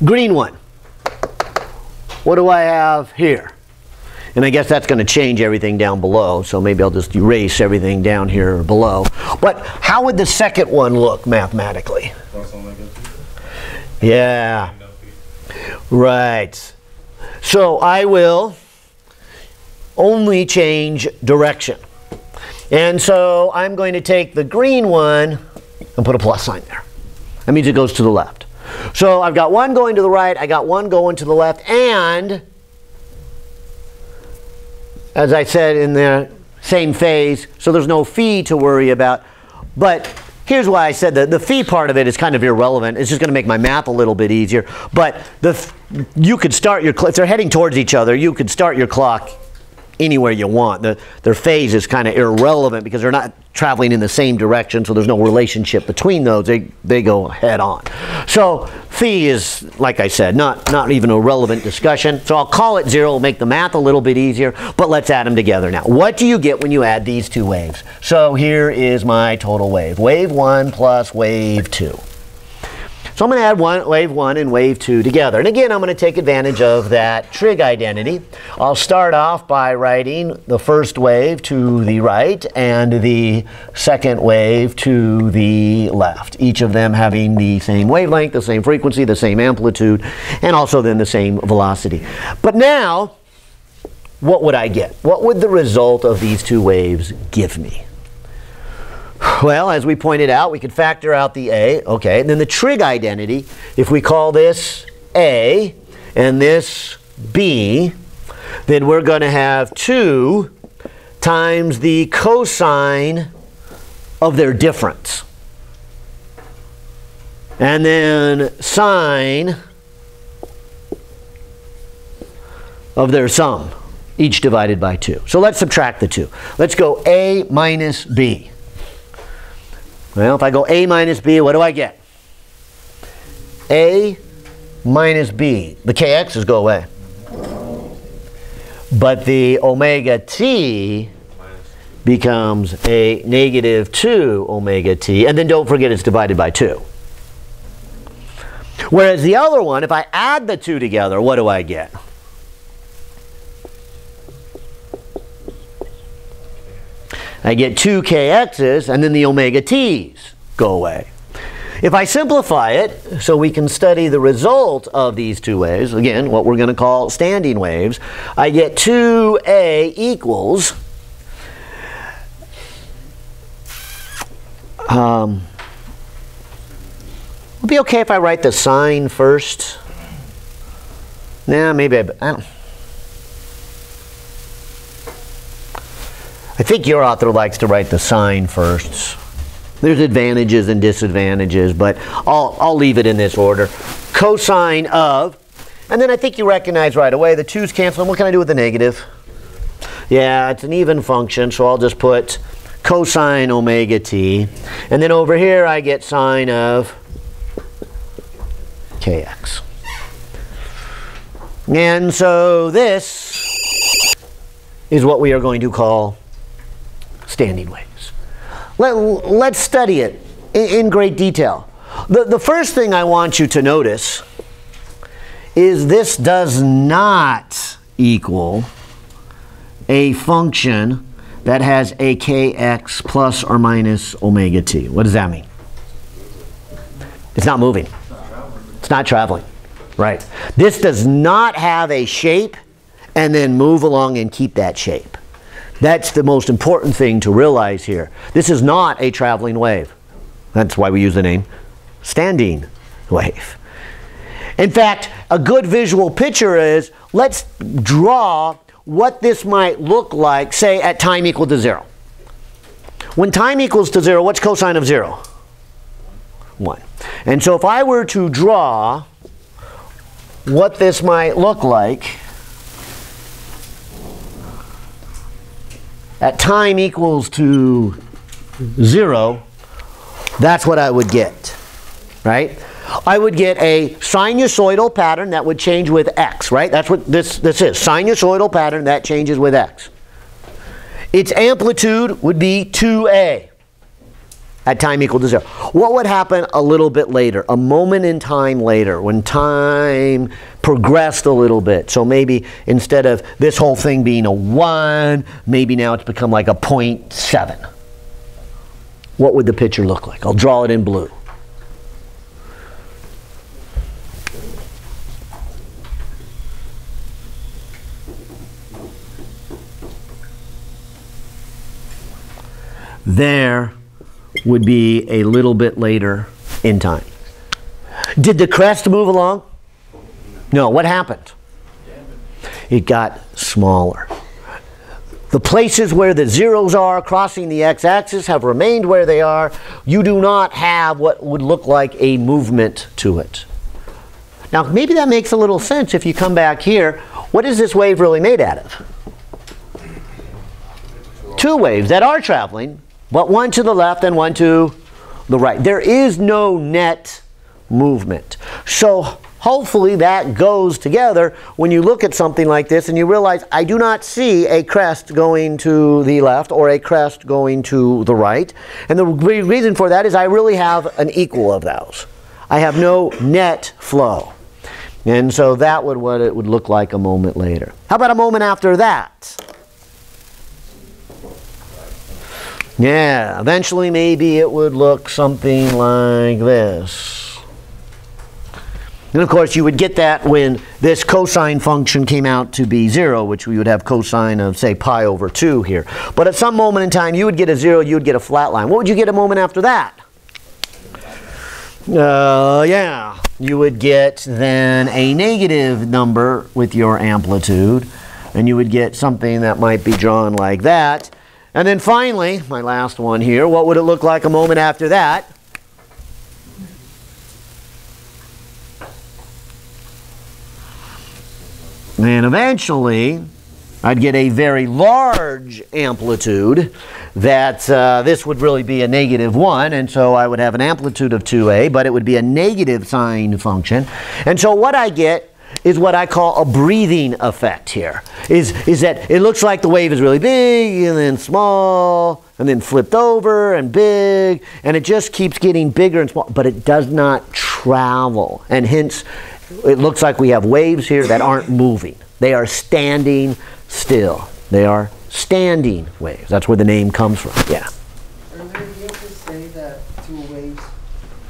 Green one, what do I have here? And I guess that's going to change everything down below, so maybe I'll just erase everything down here below. But how would the second one look mathematically? Yeah, right. So I will only change direction. And so I'm going to take the green one and put a plus sign there. That means it goes to the left. So I've got one going to the right, I got one going to the left, and as I said, in the same phase, so there's no phi to worry about. But here's why I said that the phi part of it is kind of irrelevant. It's just going to make my math a little bit easier. But you could start your clock, if they're heading towards each other, you could start your clock anywhere you want. Their phase is kind of irrelevant because they're not traveling in the same direction, so there's no relationship between those. They go head on. So phi is, like I said, not even a relevant discussion. So I'll call it 0, it'll make the math a little bit easier, but let's add them together now. What do you get when you add these two waves? So here is my total wave. Wave 1 plus wave 2. So I'm going to add wave 1 and wave 2 together. And again, I'm going to take advantage of that trig identity. I'll start off by writing the first wave to the right and the second wave to the left. Each of them having the same wavelength, the same frequency, the same amplitude, and also then the same velocity. But now, what would I get? What would the result of these two waves give me? Well, as we pointed out, we could factor out the A, okay, and then the trig identity, if we call this A and this B, then we're going to have 2 times the cosine of their difference. And then sine of their sum, each divided by 2. So let's subtract the 2. Let's go A minus B. Well, if I go A minus B, what do I get? A minus B. The kx's go away. But the omega t becomes a negative 2 omega t. And then don't forget it's divided by 2. Whereas the other one, if I add the 2 together, what do I get? I get 2 kx's, and then the omega t's go away. If I simplify it, so we can study the result of these two waves, again, what we're going to call standing waves, I get 2a equals it'll be okay if I write the sign first. Nah, maybe I don't. I think your author likes to write the sign first. There's advantages and disadvantages, but I'll leave it in this order. Cosine of, and then I think you recognize right away the 2's canceling. What can I do with the negative? Yeah, it's an even function, so I'll just put cosine omega t. And then over here I get sine of kx. And so this is what we are going to call standing waves. Let's study it in great detail. The first thing I want you to notice is this does not equal a function that has a kx plus or minus omega t. What does that mean? It's not moving. It's not traveling. Right. This does not have a shape and then move along and keep that shape. That's the most important thing to realize here. This is not a traveling wave. That's why we use the name standing wave. In fact, a good visual picture is, let's draw what this might look like, say, at time equal to 0. When time equals to 0, what's cosine of 0? 1. And so if I were to draw what this might look like at time equals to 0, that's what I would get, right? I would get a sinusoidal pattern that would change with x, right? That's what this is, sinusoidal pattern that changes with x. Its amplitude would be 2a at time equal to 0. What would happen a little bit later, a moment in time later, when time progressed a little bit? So maybe instead of this whole thing being a 1, maybe now it's become like a 0.7. What would the picture look like? I'll draw it in blue. There would be a little bit later in time. Did the crest move along? No. What happened? It got smaller. The places where the zeros are crossing the x-axis have remained where they are. You do not have what would look like a movement to it. Now, maybe that makes a little sense if you come back here. What is this wave really made out of? Two waves that are traveling, but one to the left and one to the right. There is no net movement. So hopefully that goes together when you look at something like this and you realize I do not see a crest going to the left or a crest going to the right. And the reason for that is I really have an equal of those. I have no net flow. And so that would what it would look like a moment later. How about a moment after that? Yeah, eventually maybe it would look something like this. And of course you would get that when this cosine function came out to be 0, which we would have cosine of, say, pi over 2 here. But at some moment in time you would get a 0, you would get a flat line. What would you get a moment after that? Yeah, you would get then a negative number with your amplitude. And you would get something that might be drawn like that. And then finally, my last one here, what would it look like a moment after that? And eventually, I'd get a very large amplitude that this would really be a -1, and so I would have an amplitude of 2a, but it would be a negative sine function. And so what I get is what I call a breathing effect here. Is that it looks like the wave is really big and then small and then flipped over and big, and it just keeps getting bigger and small, but it does not travel. And hence, it looks like we have waves here that aren't moving. They are standing still. They are standing waves. That's where the name comes from. Yeah.
Earlier you used to say that two waves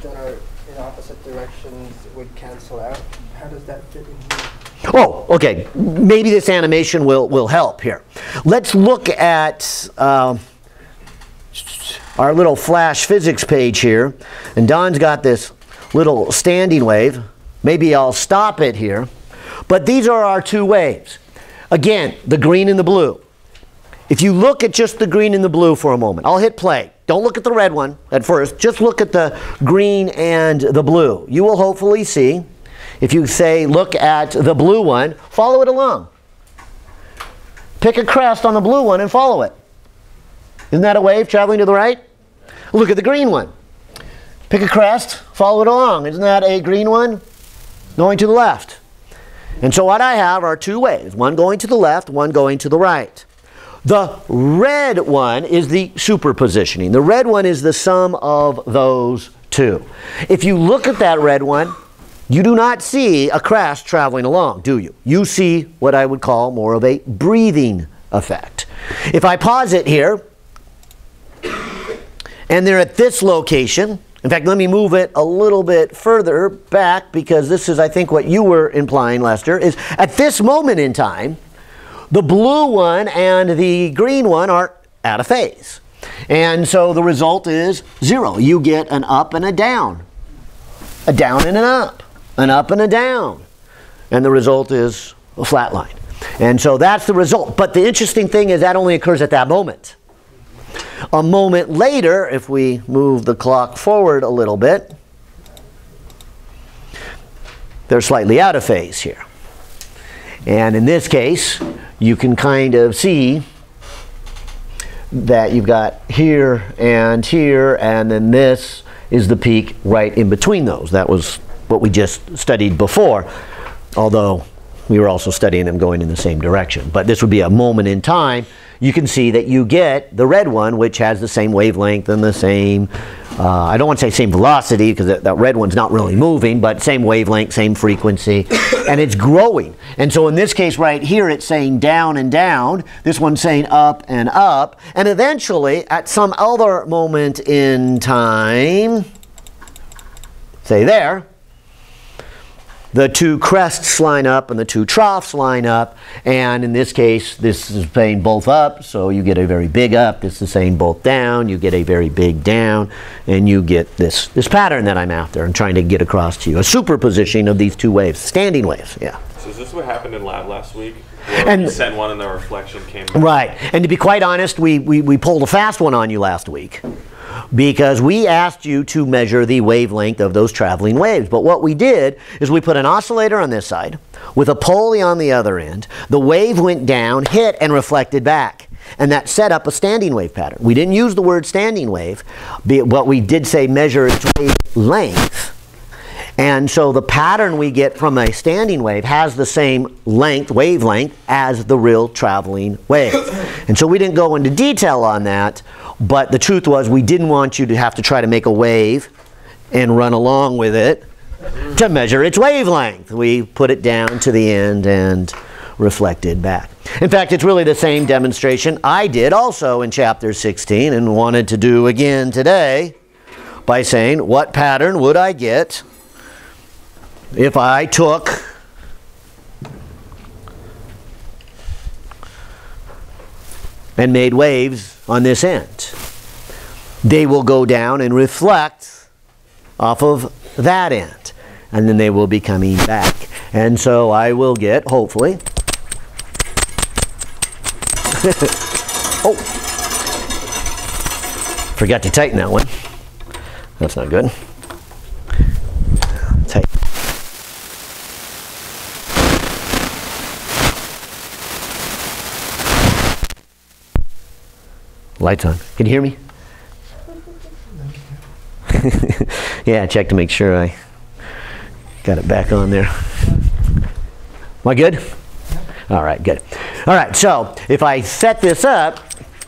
that are in opposite directions would cancel out. How does that fit in here?
Oh, okay. Maybe this animation will help here. Let's look at our little flash physics page here. And Don's got this little standing wave. Maybe I'll stop it here. But these are our two waves. Again, the green and the blue. If you look at just the green and the blue for a moment, I'll hit play. Don't look at the red one at first. Just look at the green and the blue. You will hopefully see. If you say, look at the blue one, follow it along. Pick a crest on the blue one and follow it. Isn't that a wave traveling to the right? Look at the green one. Pick a crest, follow it along. Isn't that a green one going to the left? And so what I have are two waves, one going to the left, one going to the right. The red one is the superpositioning. The red one is the sum of those two. If you look at that red one, you do not see a crest traveling along, do you? You see what I would call more of a breathing effect. If I pause it here, and they're at this location, in fact, let me move it a little bit further back, because this is, I think, what you were implying, Lester, is at this moment in time, the blue one and the green one are out of phase. And so the result is 0. You get an up and a down and an up and a down. And the result is a flat line. And so that's the result. But the interesting thing is that only occurs at that moment. A moment later, if we move the clock forward a little bit, they're slightly out of phase here. And in this case, you can kind of see that you've got here, and then this is the peak right in between those. That was what we just studied before, although we were also studying them going in the same direction. But this would be a moment in time. You can see that you get the red one, which has the same wavelength and the same, I don't want to say same velocity, because that red one's not really moving, but same wavelength, same frequency, and it's growing. And so in this case right here, it's saying down and down. This one's saying up, and eventually, at some other moment in time, say there, the two crests line up and the two troughs line up, and in this case this is saying both up, so you get a very big up. This is saying both down, you get a very big down, and you get this pattern that I'm after and trying to get across to you. A superposition of these two waves, standing waves. Yeah.
So is this what happened in lab last week? Where you sent one and the reflection came back?
Right, and to be quite honest, we pulled a fast one on you last week, because we asked you to measure the wavelength of those traveling waves. But what we did is we put an oscillator on this side with a pulley on the other end. The wave went down, hit, and reflected back. And that set up a standing wave pattern. We didn't use the word standing wave, but we did say measure its wavelength. And so the pattern we get from a standing wave has the same wavelength as the real traveling wave. And so we didn't go into detail on that, but the truth was we didn't want you to have to try to make a wave and run along with it to measure its wavelength. We put it down to the end and reflected back. In fact, it's really the same demonstration I did also in chapter 16 and wanted to do again today by saying, what pattern would I get if I took and made waves on this end? They will go down and reflect off of that end, and then they will be coming back. And so I will get, hopefully, oh, forgot to tighten that one. That's not good. Tighten. Lights on. Can you hear me? Yeah, check to make sure I got it back on there. Am I good? All right, good. All right, so if I set this up,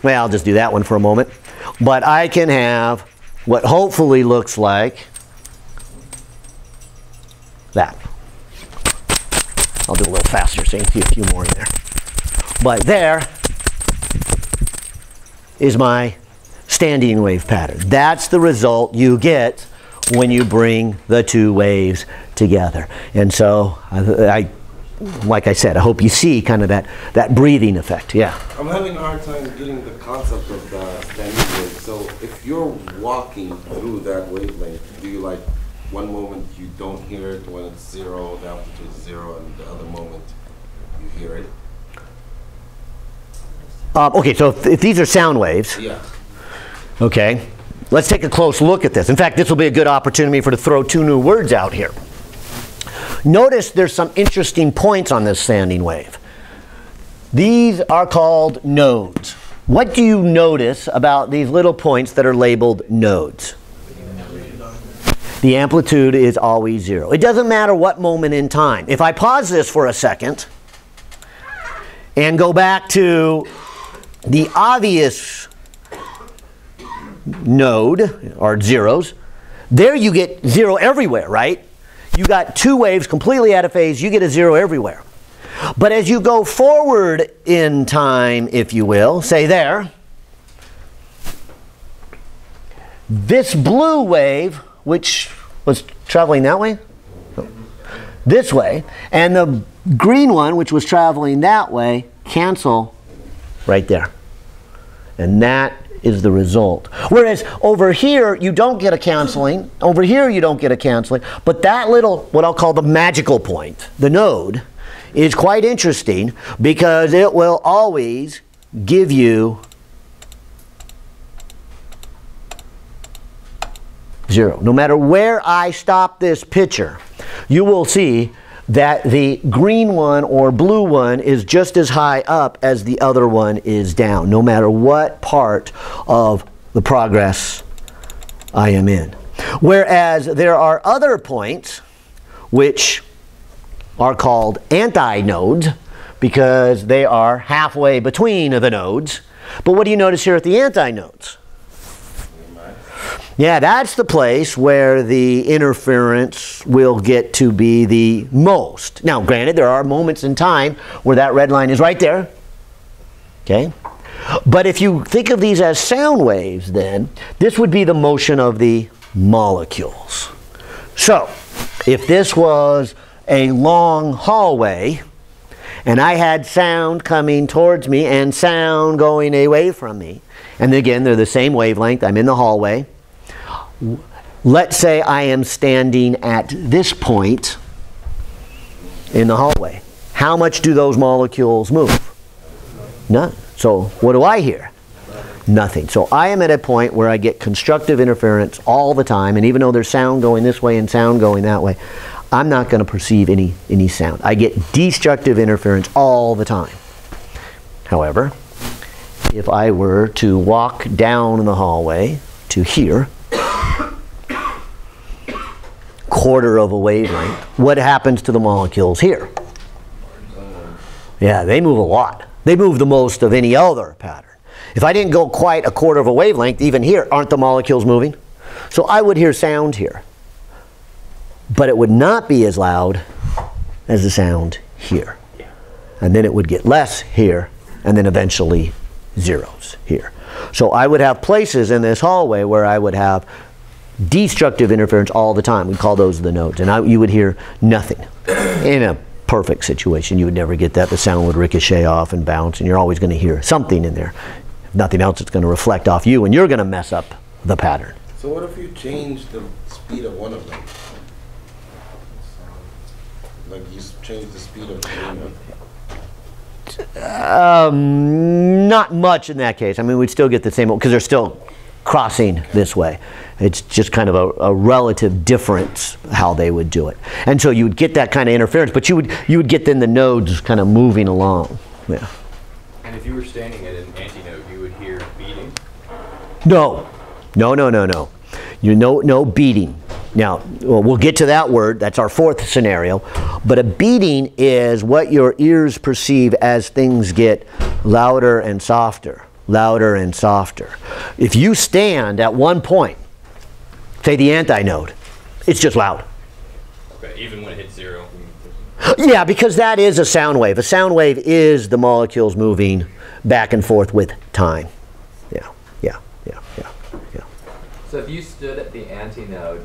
well, I'll just do that one for a moment. But I can have what hopefully looks like that. I'll do a little faster so you can see a few more in there. But there is my standing wave pattern. That's the result you get when you bring the two waves together. And so, like I said, I hope you see kind of that breathing effect. Yeah?
I'm having a hard time getting the concept of the standing wave. So if you're walking through that wavelength, do you like one moment you don't hear it when it's zero, the altitude is zero, and the other moment you hear it?
Okay, so if these are sound waves,
Yeah.
okay, let's take a close look at this. In fact, this will be a good opportunity to throw two new words out here. Notice there's some interesting points on this standing wave. These are called nodes. What do you notice about these little points that are labeled nodes? The amplitude is always zero. It doesn't matter what moment in time. If I pause this for a second and go back to the obvious node, or zeros, there you get zero everywhere, right? You got two waves completely out of phase, you get a zero everywhere. But as you go forward in time, if you will, say there, this blue wave, which was traveling that way, this way, and the green one, which was traveling that way, cancel right there. And that is the result. Whereas over here, you don't get a canceling. Over here, you don't get a canceling. But that little, what I'll call the magical point, the node, is quite interesting because it will always give you 0. No matter where I stop this picture, you will see that the green one or blue one is just as high up as the other one is down, no matter what part of the progress I am in. Whereas there are other points which are called antinodes because they are halfway between the nodes. But what do you notice here at the antinodes? Yeah, that's the place where the interference will get to be the most. Now, granted, there are moments in time where that red line is right there. Okay? But if you think of these as sound waves, then this would be the motion of the molecules. So, if this was a long hallway, and I had sound coming towards me and sound going away from me, and again, they're the same wavelength, I'm in the hallway. Let's say I am standing at this point in the hallway. How much do those molecules move? None. So what do I hear? Nothing. So I am at a point where I get constructive interference all the time, and even though there's sound going this way and sound going that way, I'm not going to perceive any sound. I get destructive interference all the time. However, if I were to walk down the hallway to here, quarter of a wavelength, what happens to the molecules here? Yeah, they move a lot. They move the most of any other pattern. If I didn't go quite a quarter of a wavelength, even here, aren't the molecules moving? So I would hear sound here. But it would not be as loud as the sound here. And then it would get less here, and then eventually zeros here. So I would have places in this hallway where I would have destructive interference all the time. We call those the nodes. And you would hear nothing. In a perfect situation, you would never get that. The sound would ricochet off and bounce, and you're always going to hear something in there. If nothing else, it's going to reflect off you, and you're going to mess up the pattern.
So what if you change the speed of one of them? Like you change the speed of the
not much in that case. I mean, we'd still get the same, because they're still crossing this way. It's just kind of a relative difference how they would do it. And so you would get that kind of interference, but you would get then the nodes kind of moving along. Yeah.
And if you were standing at an antinode, you would hear beating?
No. No beating. Now, we'll get to that word. That's our fourth scenario. But a beating is what your ears perceive as things get louder and softer. Louder and softer. If you stand at one point, say the antinode, it's just loud.
Okay, even when it hits 0?
Yeah, because that is a sound wave. A sound wave is the molecules moving back and forth with time. Yeah.
So if you stood at the antinode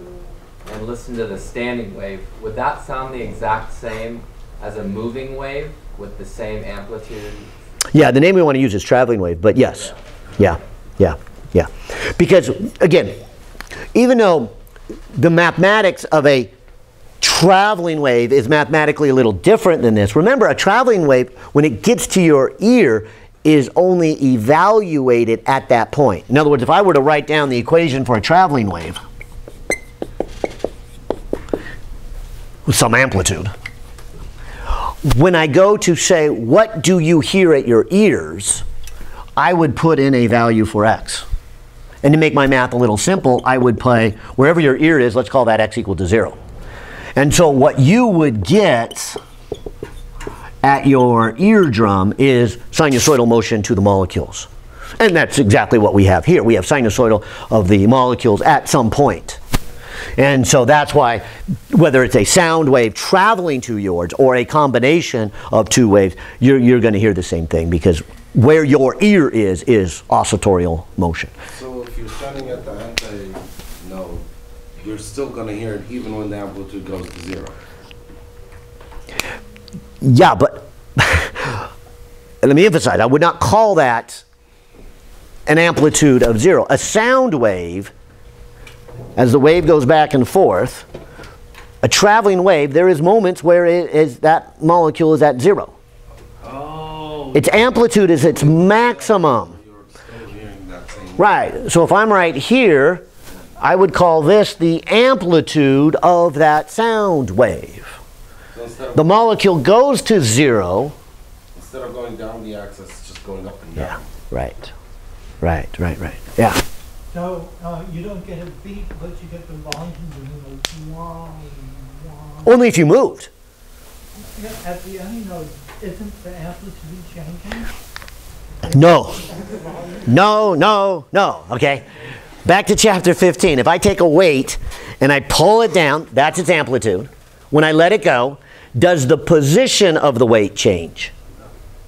and listened to the standing wave, would that sound the exact same as a moving wave with the same amplitude?
Yeah, the name we want to use is traveling wave, but yes. Yeah. Because, again, even though the mathematics of a traveling wave is mathematically a little different than this, remember, a traveling wave, when it gets to your ear, is only evaluated at that point. In other words, if I were to write down the equation for a traveling wave with some amplitude, when I go to say, what do you hear at your ears, I would put in a value for x. And to make my math a little simple, I would play wherever your ear is, let's call that x equal to 0. And so what you would get at your eardrum is sinusoidal motion to the molecules. And that's exactly what we have here. We have sinusoidal of the molecules at some point. And so that's why, whether it's a sound wave traveling to yours or a combination of two waves, you're going to hear the same thing, because where your ear is oscillatorial motion.
So if you're standing at the antinode, you're still going to hear it even when the amplitude goes to 0.
Yeah, but let me emphasize, I would not call that an amplitude of 0. A sound wave, as the wave goes back and forth, a traveling wave, there is moments where that molecule is at 0.
Oh.
Its amplitude is its maximum.
You're still hearing that same.
Right. So if I'm right here, I would call this the amplitude of that sound wave.
So
The molecule goes to 0.
instead of going down the axis, it's just going up and
Yeah,
down.
right. Yeah.
So you don't get a beat, but you get the volume. Wah, wah.
Only if you moved.
Yeah, at the antinode, isn't the amplitude changing?
No. Okay. Back to chapter 15. If I take a weight and I pull it down, that's its amplitude. When I let it go, does the position of the weight change?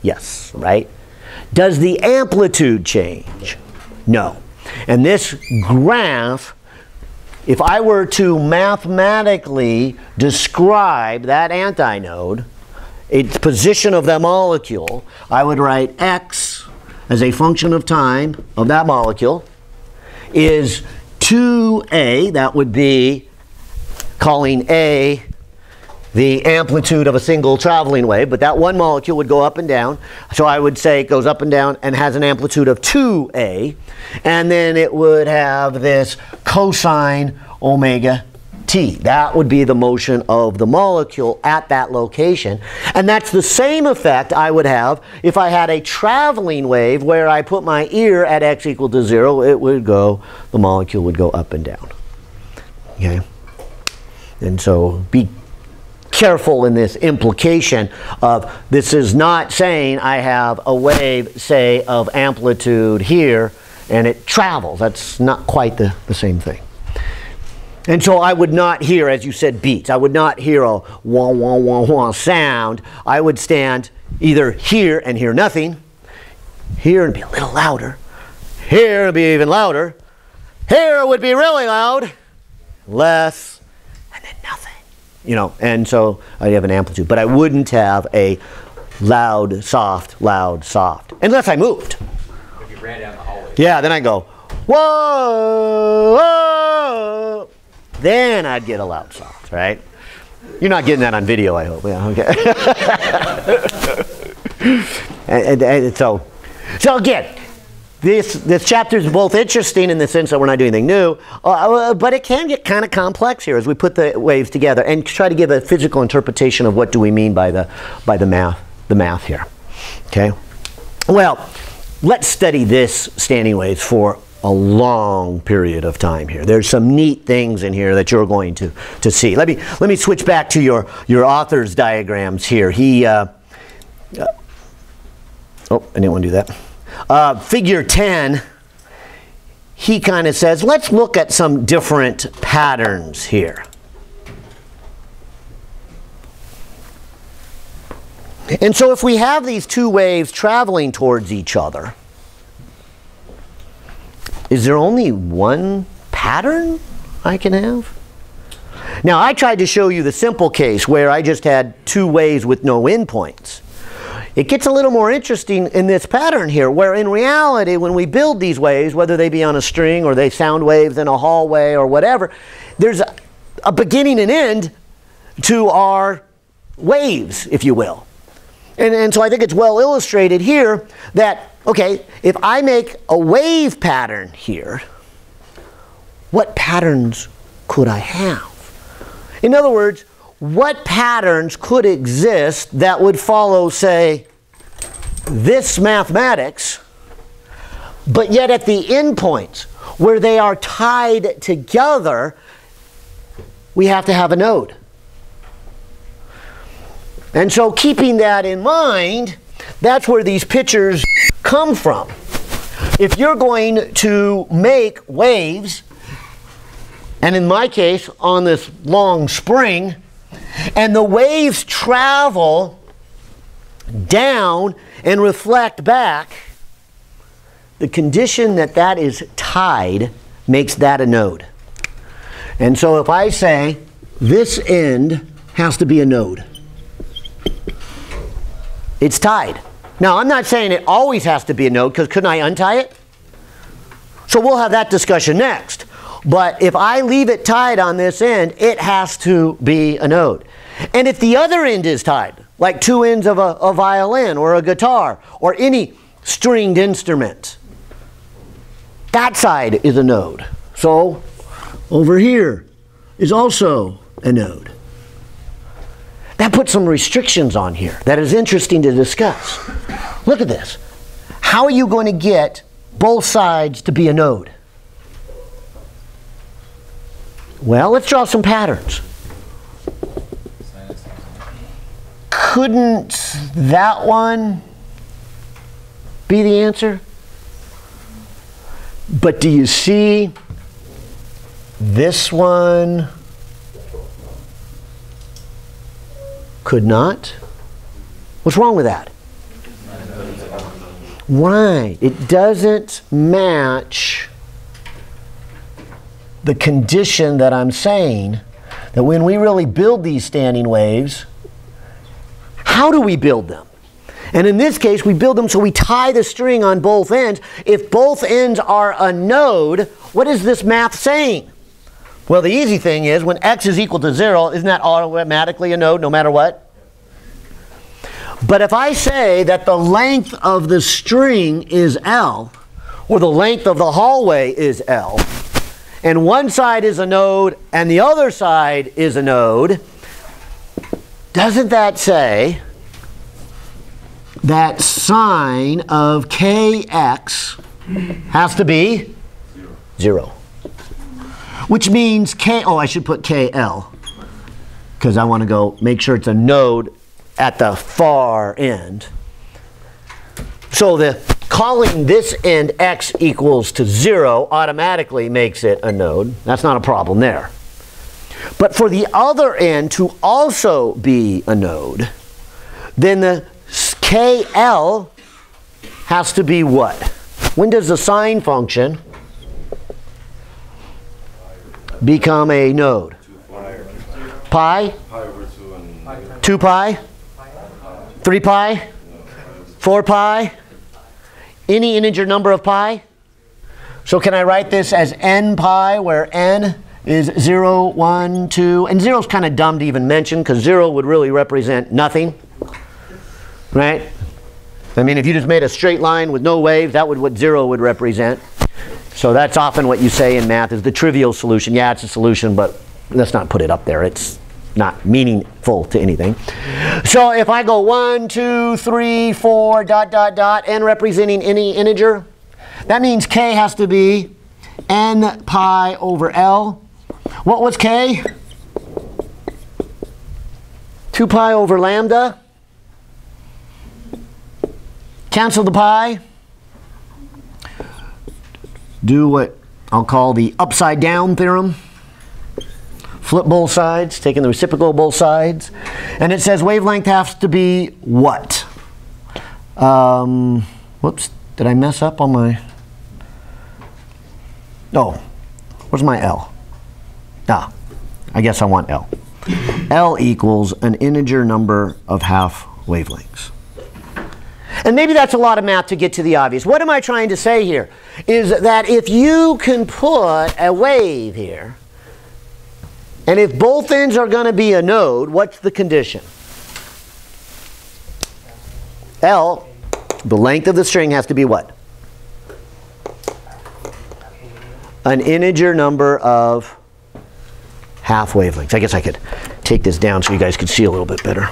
Yes, right? Does the amplitude change? No. And this graph, if I were to mathematically describe that antinode, its position of that molecule, I would write x as a function of time of that molecule is 2a, that would be calling a the amplitude of a single traveling wave, but that one molecule would go up and down. So I would say it goes up and down and has an amplitude of 2a, and then it would have this cosine omega t. That would be the motion of the molecule at that location. And that's the same effect I would have if I had a traveling wave where I put my ear at x equal to 0. It would go, the molecule would go up and down. Okay? And so be careful in this implication of this is not saying I have a wave, say, of amplitude here and it travels. That's not quite the same thing. And so I would not hear, as you said, beats. I would not hear a wah, wah, wah, wah sound. I would stand either here and hear nothing, here and be a little louder, here and be even louder, here would be really loud, less, and then nothing. You know, and so I have an amplitude. But I wouldn't have a loud, soft, unless I moved.
If you ran down the hallway.
Yeah, then I go, whoa, whoa. Then I'd get a loud soft, right? You're not getting that on video, I hope. Yeah, okay. and so again, this chapter is both interesting in the sense that we're not doing anything new, but it can get kind of complex here as we put the waves together and try to give a physical interpretation of what do we mean by the math here. Okay. Well, let's study this standing waves for a long period of time here. There's some neat things in here that you're going to see. Let me switch back to your author's diagrams here. He oh, I didn't want to do that. Figure 10, he kind of says, let's look at some different patterns here. And so if we have these two waves traveling towards each other, is there only one pattern I can have? Now, I tried to show you the simple case where I just had two waves with no endpoints. It gets a little more interesting in this pattern here, where in reality, when we build these waves, whether they be on a string or they sound waves in a hallway or whatever, there's a beginning and end to our waves, if you will. And so I think it's well illustrated here that, okay, if I make a wave pattern here, what patterns could I have? In other words, what patterns could exist that would follow, say, this mathematics, but yet at the endpoints where they are tied together, we have to have a node. And so keeping that in mind, that's where these pictures come from. If you're going to make waves, and in my case, on this long spring, and the waves travel down and reflect back, the condition that that is tied makes that a node. And so if I say this end has to be a node, it's tied. Now, I'm not saying it always has to be a node, because couldn't I untie it? So we'll have that discussion next. But if I leave it tied on this end, it has to be a node. And if the other end is tied, like two ends of a violin or a guitar or any stringed instrument, that side is a node. So over here is also a node. That puts some restrictions on here that is interesting to discuss. Look at this. How are you going to get both sides to be a node? Well, let's draw some patterns. Couldn't that one be the answer? But do you see this one could not? What's wrong with that? Right. It doesn't match the condition that I'm saying that when we really build these standing waves, how do we build them? And in this case, we build them so we tie the string on both ends. If both ends are a node, what is this math saying? Well, the easy thing is when x is equal to 0, isn't that automatically a node no matter what? But if I say that the length of the string is L, or the length of the hallway is L, and one side is a node and the other side is a node, doesn't that say that sine of kx has to be 0? Which means I should put kl, because I want to go make sure it's a node at the far end. So calling this end x equals to 0 automatically makes it a node. That's not a problem there. But for the other end to also be a node, then the KL has to be what? When does the sine function become a node? Pi? 2 pi? 3 pi? 4 pi? Any integer number of pi? So can I write this as n pi, where n is 0, 1, 2, and 0 is kind of dumb to even mention because 0 would really represent nothing, right? I mean, if you just made a straight line with no waves, that would what 0 would represent. So that's often what you say in math is the trivial solution. Yeah, it's a solution, but let's not put it up there. It's not meaningful to anything. So if I go 1, 2, 3, 4, dot, dot, dot, n representing any integer, that means k has to be n pi over L. What was k? 2 pi over lambda. Cancel the pi. Do what I'll call the upside down theorem. Flip both sides, taking the reciprocal of both sides. And it says wavelength has to be what? Whoops, did I mess up on my... Oh, where's my L? Ah, I guess I want L. L equals an integer number of half wavelengths. And maybe that's a lot of math to get to the obvious. What am I trying to say here? Is that if you can put a wave here, and if both ends are going to be a node, what's the condition? L, the length of the string has to be what? An integer number of half wavelengths. I guess I could take this down so you guys could see a little bit better.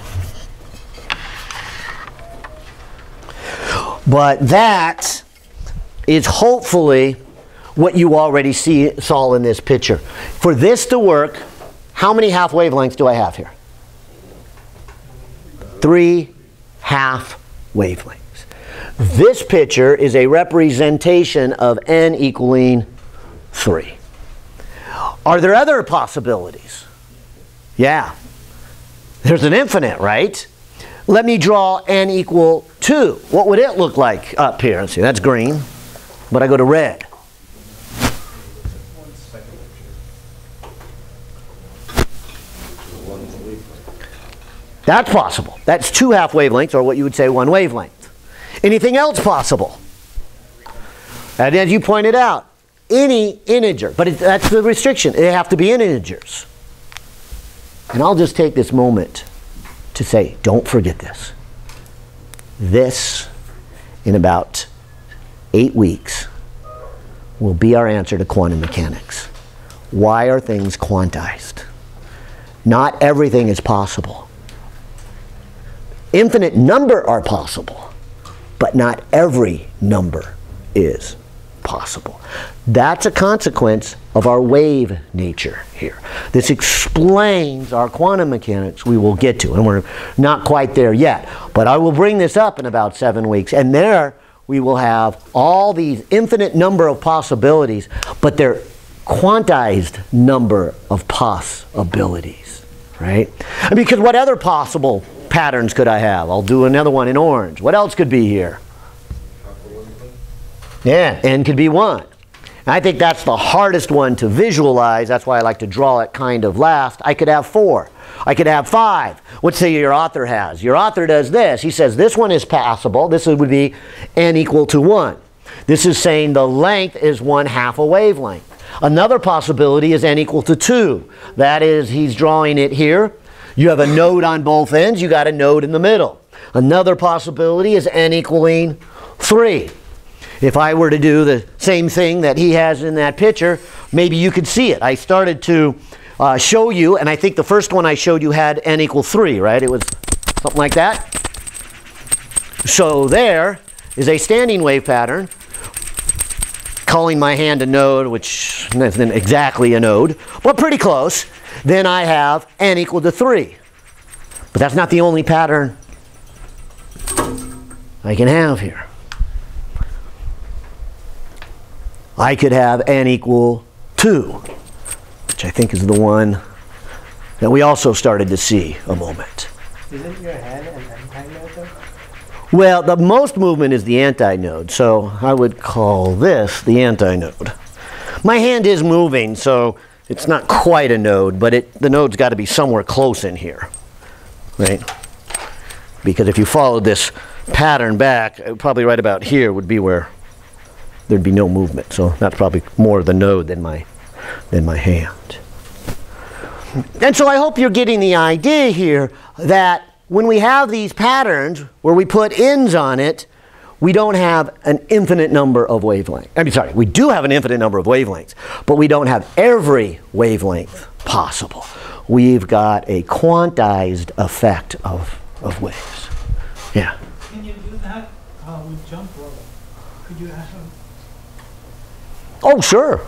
But that is hopefully what you already saw in this picture. For this to work, how many half wavelengths do I have here? 3 half wavelengths. This picture is a representation of n equaling 3. Are there other possibilities? Yeah. There's an infinite, right? Let me draw n equal 2. What would it look like up here? Let's see, that's green. But I go to red. That's possible. That's 2 half wavelengths, or what you would say 1 wavelength. Anything else possible? And as you pointed out, any integer. But that's the restriction. They have to be integers. And I'll just take this moment to say, don't forget this. This, in about 8 weeks, will be our answer to quantum mechanics. why are things quantized? Not everything is possible. Infinite number are possible, but not every number is possible. That's a consequence of our wave nature here. This explains our quantum mechanics we will get to, and we're not quite there yet. But I will bring this up in about 7 weeks, and there we will have all these infinite number of possibilities, but they're quantized number of possibilities, right? Because what other possible patterns could I have? I'll do another one in orange. What else could be here? Yeah, n could be 1. And I think that's the hardest one to visualize. That's why I like to draw it kind of last. I could have 4. I could have 5. Let's say your author has. Your author does this. He says this one is passable. This would be n equal to 1. This is saying the length is 1/2 a wavelength. Another possibility is n equal to 2. That is, he's drawing it here. You have a node on both ends. You got a node in the middle. Another possibility is n equaling 3. If I were to do the same thing that he has in that picture, maybe you could see it. I started to show you, and I think the first one I showed you had n equal 3, right? It was something like that. So there is a standing wave pattern, calling my hand a node, which isn't exactly a node, but pretty close. Then I have n equal to 3. But that's not the only pattern I can have here. I could have n equal 2, which I think is the one that we also started to see a moment.
Isn't your hand an antinode though?
Well, the most movement is the antinode, so I would call this the antinode. My hand is moving, so it's not quite a node, but the node's got to be somewhere close in here, right? Because if you follow this pattern back, probably right about here would be where there'd be no movement. So that's probably more the node than my hand. And so I hope you're getting the idea here that when we have these patterns where we put ends on it, we don't have an infinite number of wavelengths. I mean, sorry, we do have an infinite number of wavelengths, but we don't have every wavelength possible. We've got a quantized effect of waves. Yeah.
Can you do that with jump rope? Could you have
Oh, sure.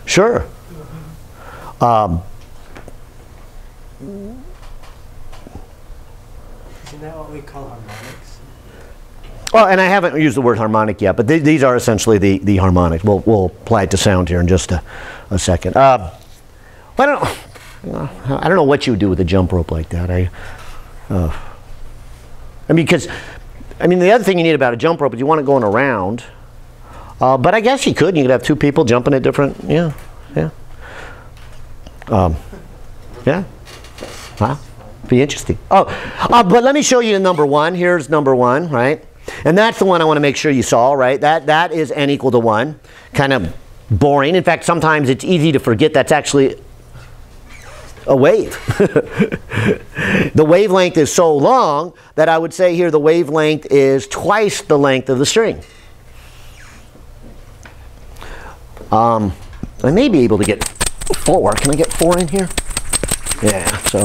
Sure.
Isn't that what we call harmonics?
Well, and I haven't used the word harmonic yet, but these are essentially the harmonics. We'll apply it to sound here in just a second. I don't know what you would do with a jump rope like that. I mean, because the other thing you need about a jump rope is you want it going around. But I guess you could. You could have 2 people jumping at different. Yeah. Yeah. Wow. Be interesting. Oh, but let me show you number 1. Here's number 1, right? And that's the one I want to make sure you saw, right? That is n equal to 1. Kind of boring. In fact, sometimes it's easy to forget that's actually a wave. The wavelength is so long that I would say here the wavelength is twice the length of the string. I may be able to get 4. Can I get 4 in here? Yeah, so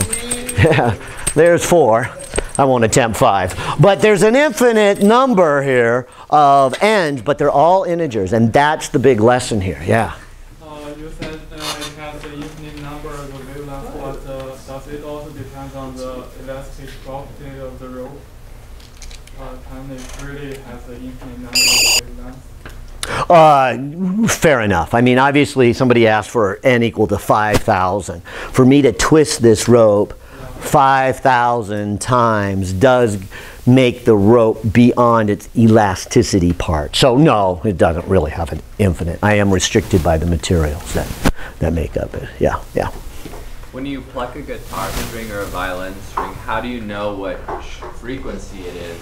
yeah, there's 4. I won't attempt 5. But there's an infinite number here of ends, but they're all integers, and that's the big lesson here. Yeah.
You said it has the infinite number of wavelengths, but does it also depend on the elastic property of the rope? Can it really has the infinite number of wavelengths?
Fair enough. I mean, obviously somebody asked for n equal to 5,000. For me to twist this rope 5,000 times does make the rope beyond its elasticity part. So no, it doesn't really have an infinite. I am restricted by the materials that make up it. Yeah.
When you pluck a guitar string or a violin string, how do you know what frequency it is?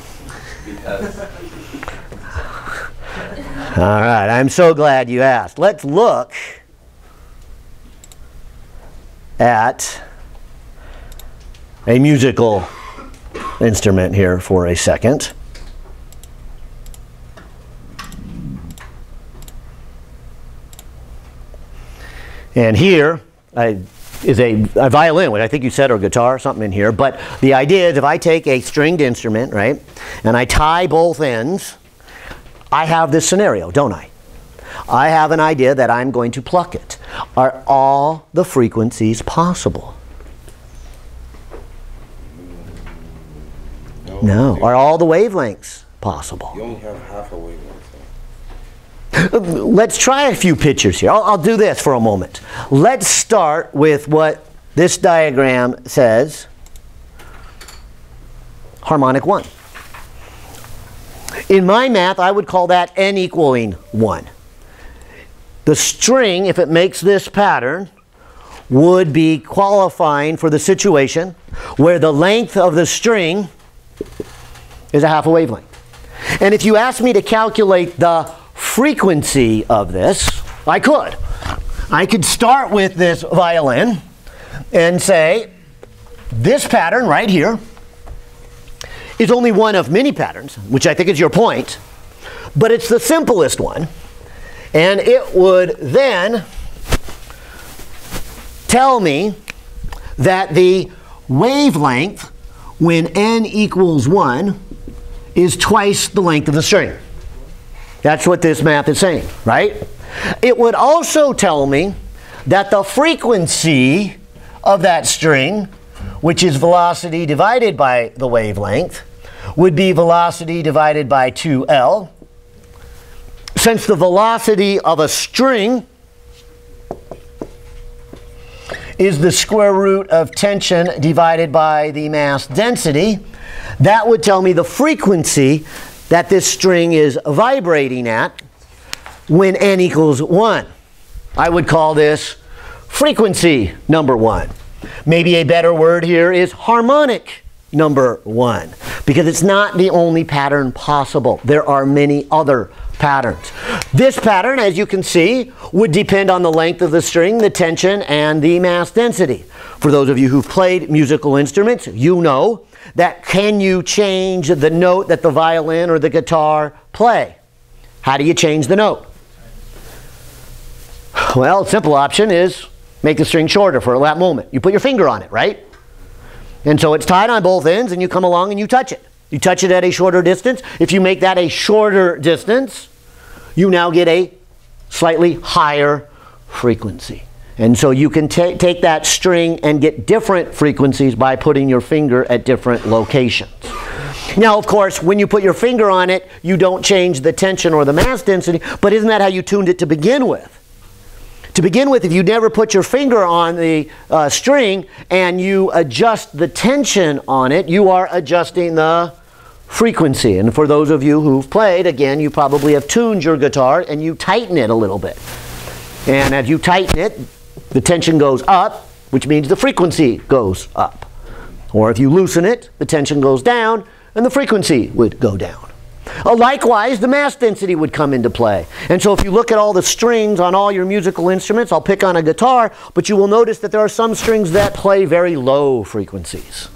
Because
all right, I'm so glad you asked. Let's look at a musical instrument here for a second. And here is a violin, which I think you said, or guitar, something in here. But the idea is if I take a stringed instrument, right, and I tie both ends, I have this scenario, don't I? I have an idea that I'm going to pluck it. Are all the frequencies possible? No. Are all the wavelengths possible?
You only have half a wavelength.
Let's try a few pictures here. I'll do this for a moment. Let's start with what this diagram says, harmonic 1. In my math, I would call that n equaling 1. The string, if it makes this pattern, would be qualifying for the situation where the length of the string is a half a wavelength. And if you ask me to calculate the frequency of this, I could. I could start with this violin and say this pattern right here is only one of many patterns, which I think is your point, but it's the simplest one. And it would then tell me that the wavelength when n equals 1 is twice the length of the string. That's what this math is saying, right? It would also tell me that the frequency of that string, which is velocity divided by the wavelength, would be velocity divided by 2L. Since the velocity of a string is the square root of tension divided by the mass density, that would tell me the frequency that this string is vibrating at when n equals 1. I would call this frequency number 1. Maybe a better word here is harmonic number 1, because it's not the only pattern possible. There are many other patterns. This pattern, as you can see, would depend on the length of the string, the tension, and the mass density. For those of you who've played musical instruments, you know that can you change the note that the violin or the guitar play? How do you change the note? Well, a simple option is make the string shorter for that moment. You put your finger on it, right? And so it's tied on both ends, and you come along and you touch it. You touch it at a shorter distance. If you make that a shorter distance, you now get a slightly higher frequency. And so you can take that string and get different frequencies by putting your finger at different locations. Now, of course, when you put your finger on it, you don't change the tension or the mass density, but isn't that how you tuned it to begin with? To begin with, if you never put your finger on the string and you adjust the tension on it, you are adjusting the frequency. And for those of you who've played, again, you probably have tuned your guitar and you tighten it a little bit. And as you tighten it, the tension goes up, which means the frequency goes up. Or if you loosen it, the tension goes down and the frequency would go down. Likewise, the mass density would come into play. And so if you look at all the strings on all your musical instruments, I'll pick on a guitar, but you will notice that there are some strings that play very low frequencies.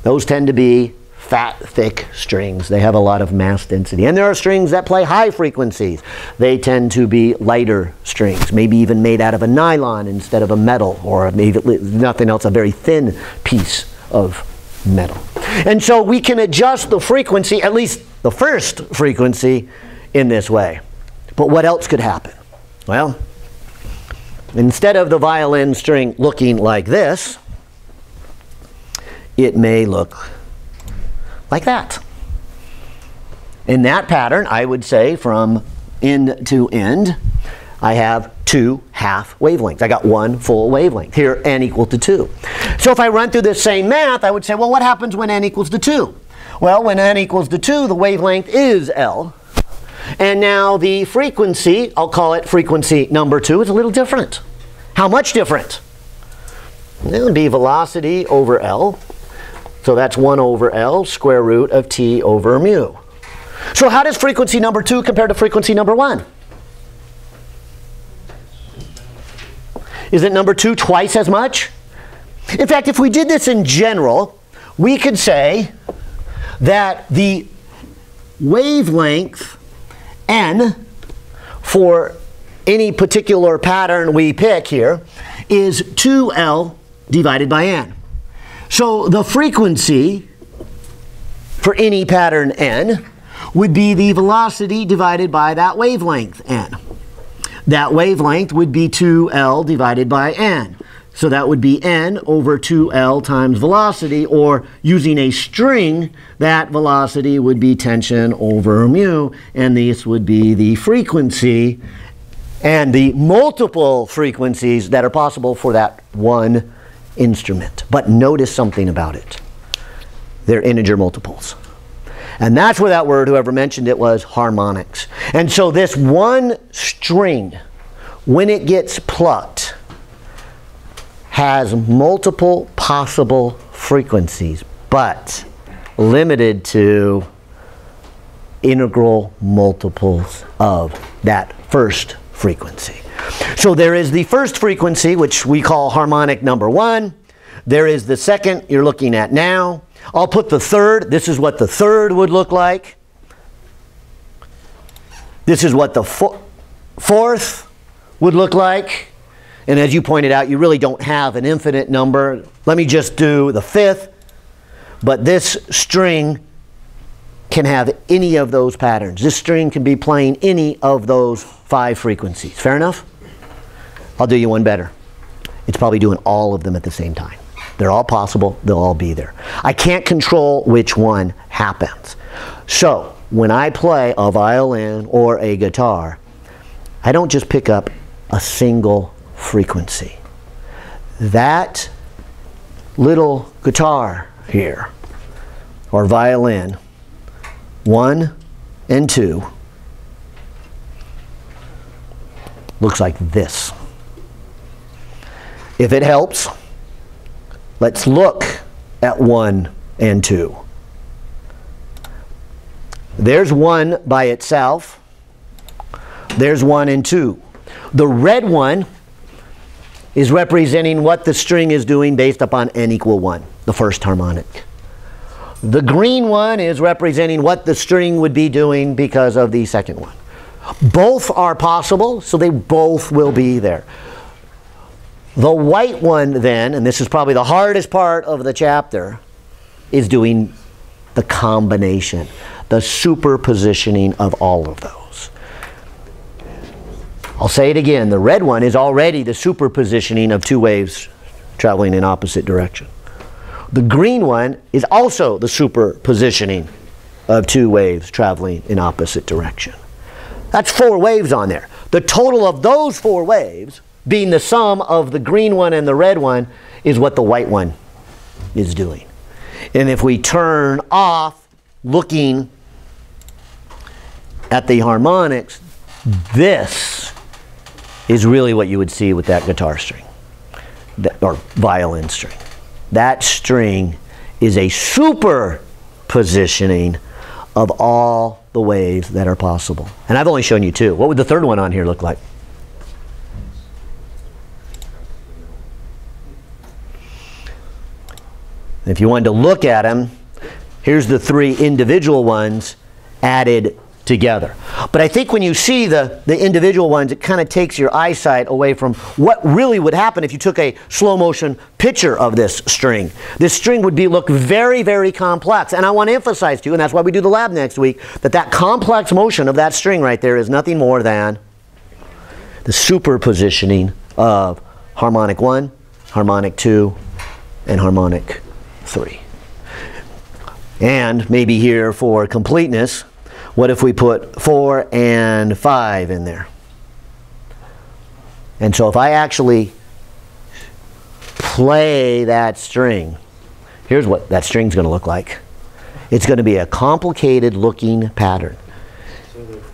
Those tend to be fat, thick strings. They have a lot of mass density. And there are strings that play high frequencies. They tend to be lighter strings, maybe even made out of a nylon instead of a metal, or maybe nothing else, a very thin piece of metal. And so we can adjust the frequency, at least the first frequency, in this way. But what else could happen? Well, instead of the violin string looking like this, it may look like that. In that pattern, I would say from end to end, I have 2 half wavelengths. I got 1 full wavelength. Here, n equal to 2. So if I run through this same math, I would say, well, what happens when n equals to 2? Well, when n equals to 2, the wavelength is L. And now the frequency, I'll call it frequency number 2, is a little different. How much different? It would be velocity over L. So that's 1 over L, square root of T over mu. So how does frequency number 2 compare to frequency number 1? Isn't number 2 twice as much? In fact, if we did this in general, we could say that the wavelength n for any particular pattern we pick here is 2L divided by N. So the frequency for any pattern N would be the velocity divided by that wavelength N. That wavelength would be 2L divided by N. So that would be N over 2L times velocity, or using a string, that velocity would be tension over mu, and this would be the frequency and the multiple frequencies that are possible for that one instrument. But notice something about it. They're integer multiples. And that's where that word, whoever mentioned it, was harmonics. And so this one string, when it gets plucked, has multiple possible frequencies, but limited to integral multiples of that first frequency. So there is the first frequency, which we call harmonic number 1. There is the second you're looking at now. I'll put the third. This is what the third would look like. This is what the fourth would look like. And as you pointed out, you really don't have an infinite number. Let me just do the fifth. But this string can have any of those patterns. This string can be playing any of those 5 frequencies. Fair enough? I'll do you one better. It's probably doing all of them at the same time. They're all possible. They'll all be there. I can't control which one happens. So when I play a violin or a guitar, I don't just pick up a single frequency. That little guitar here, or violin, 1 and 2, looks like this. If it helps, let's look at 1 and 2. There's 1 by itself. There's 1 and 2. The red one is representing what the string is doing based upon n equal 1, the first harmonic. The green one is representing what the string would be doing because of the second one. Both are possible, so they both will be there. The white one then, and this is probably the hardest part of the chapter, is doing the combination, the superpositioning of all of those. I'll say it again, the red one is already the superpositioning of 2 waves traveling in opposite direction. The green one is also the superpositioning of 2 waves traveling in opposite direction. That's 4 waves on there. The total of those 4 waves, being the sum of the green one and the red one, is what the white one is doing. And if we turn off looking at the harmonics, this is really what you would see with that guitar string, or violin string. That string is a superpositioning of all the waves that are possible. And I've only shown you 2. What would the third one on here look like? If you wanted to look at them, here's the 3 individual ones added together. But I think when you see the individual ones, it kind of takes your eyesight away from what really would happen if you took a slow motion picture of this string. This string would look very, very complex. And I want to emphasize to you, and that's why we do the lab next week, that complex motion of that string right there is nothing more than the superpositioning of harmonic 1, harmonic 2, and harmonic 3. And maybe here for completeness, what if we put 4 and 5 in there? And so if I actually play that string, here's what that string's going to look like. It's going to be a complicated looking pattern.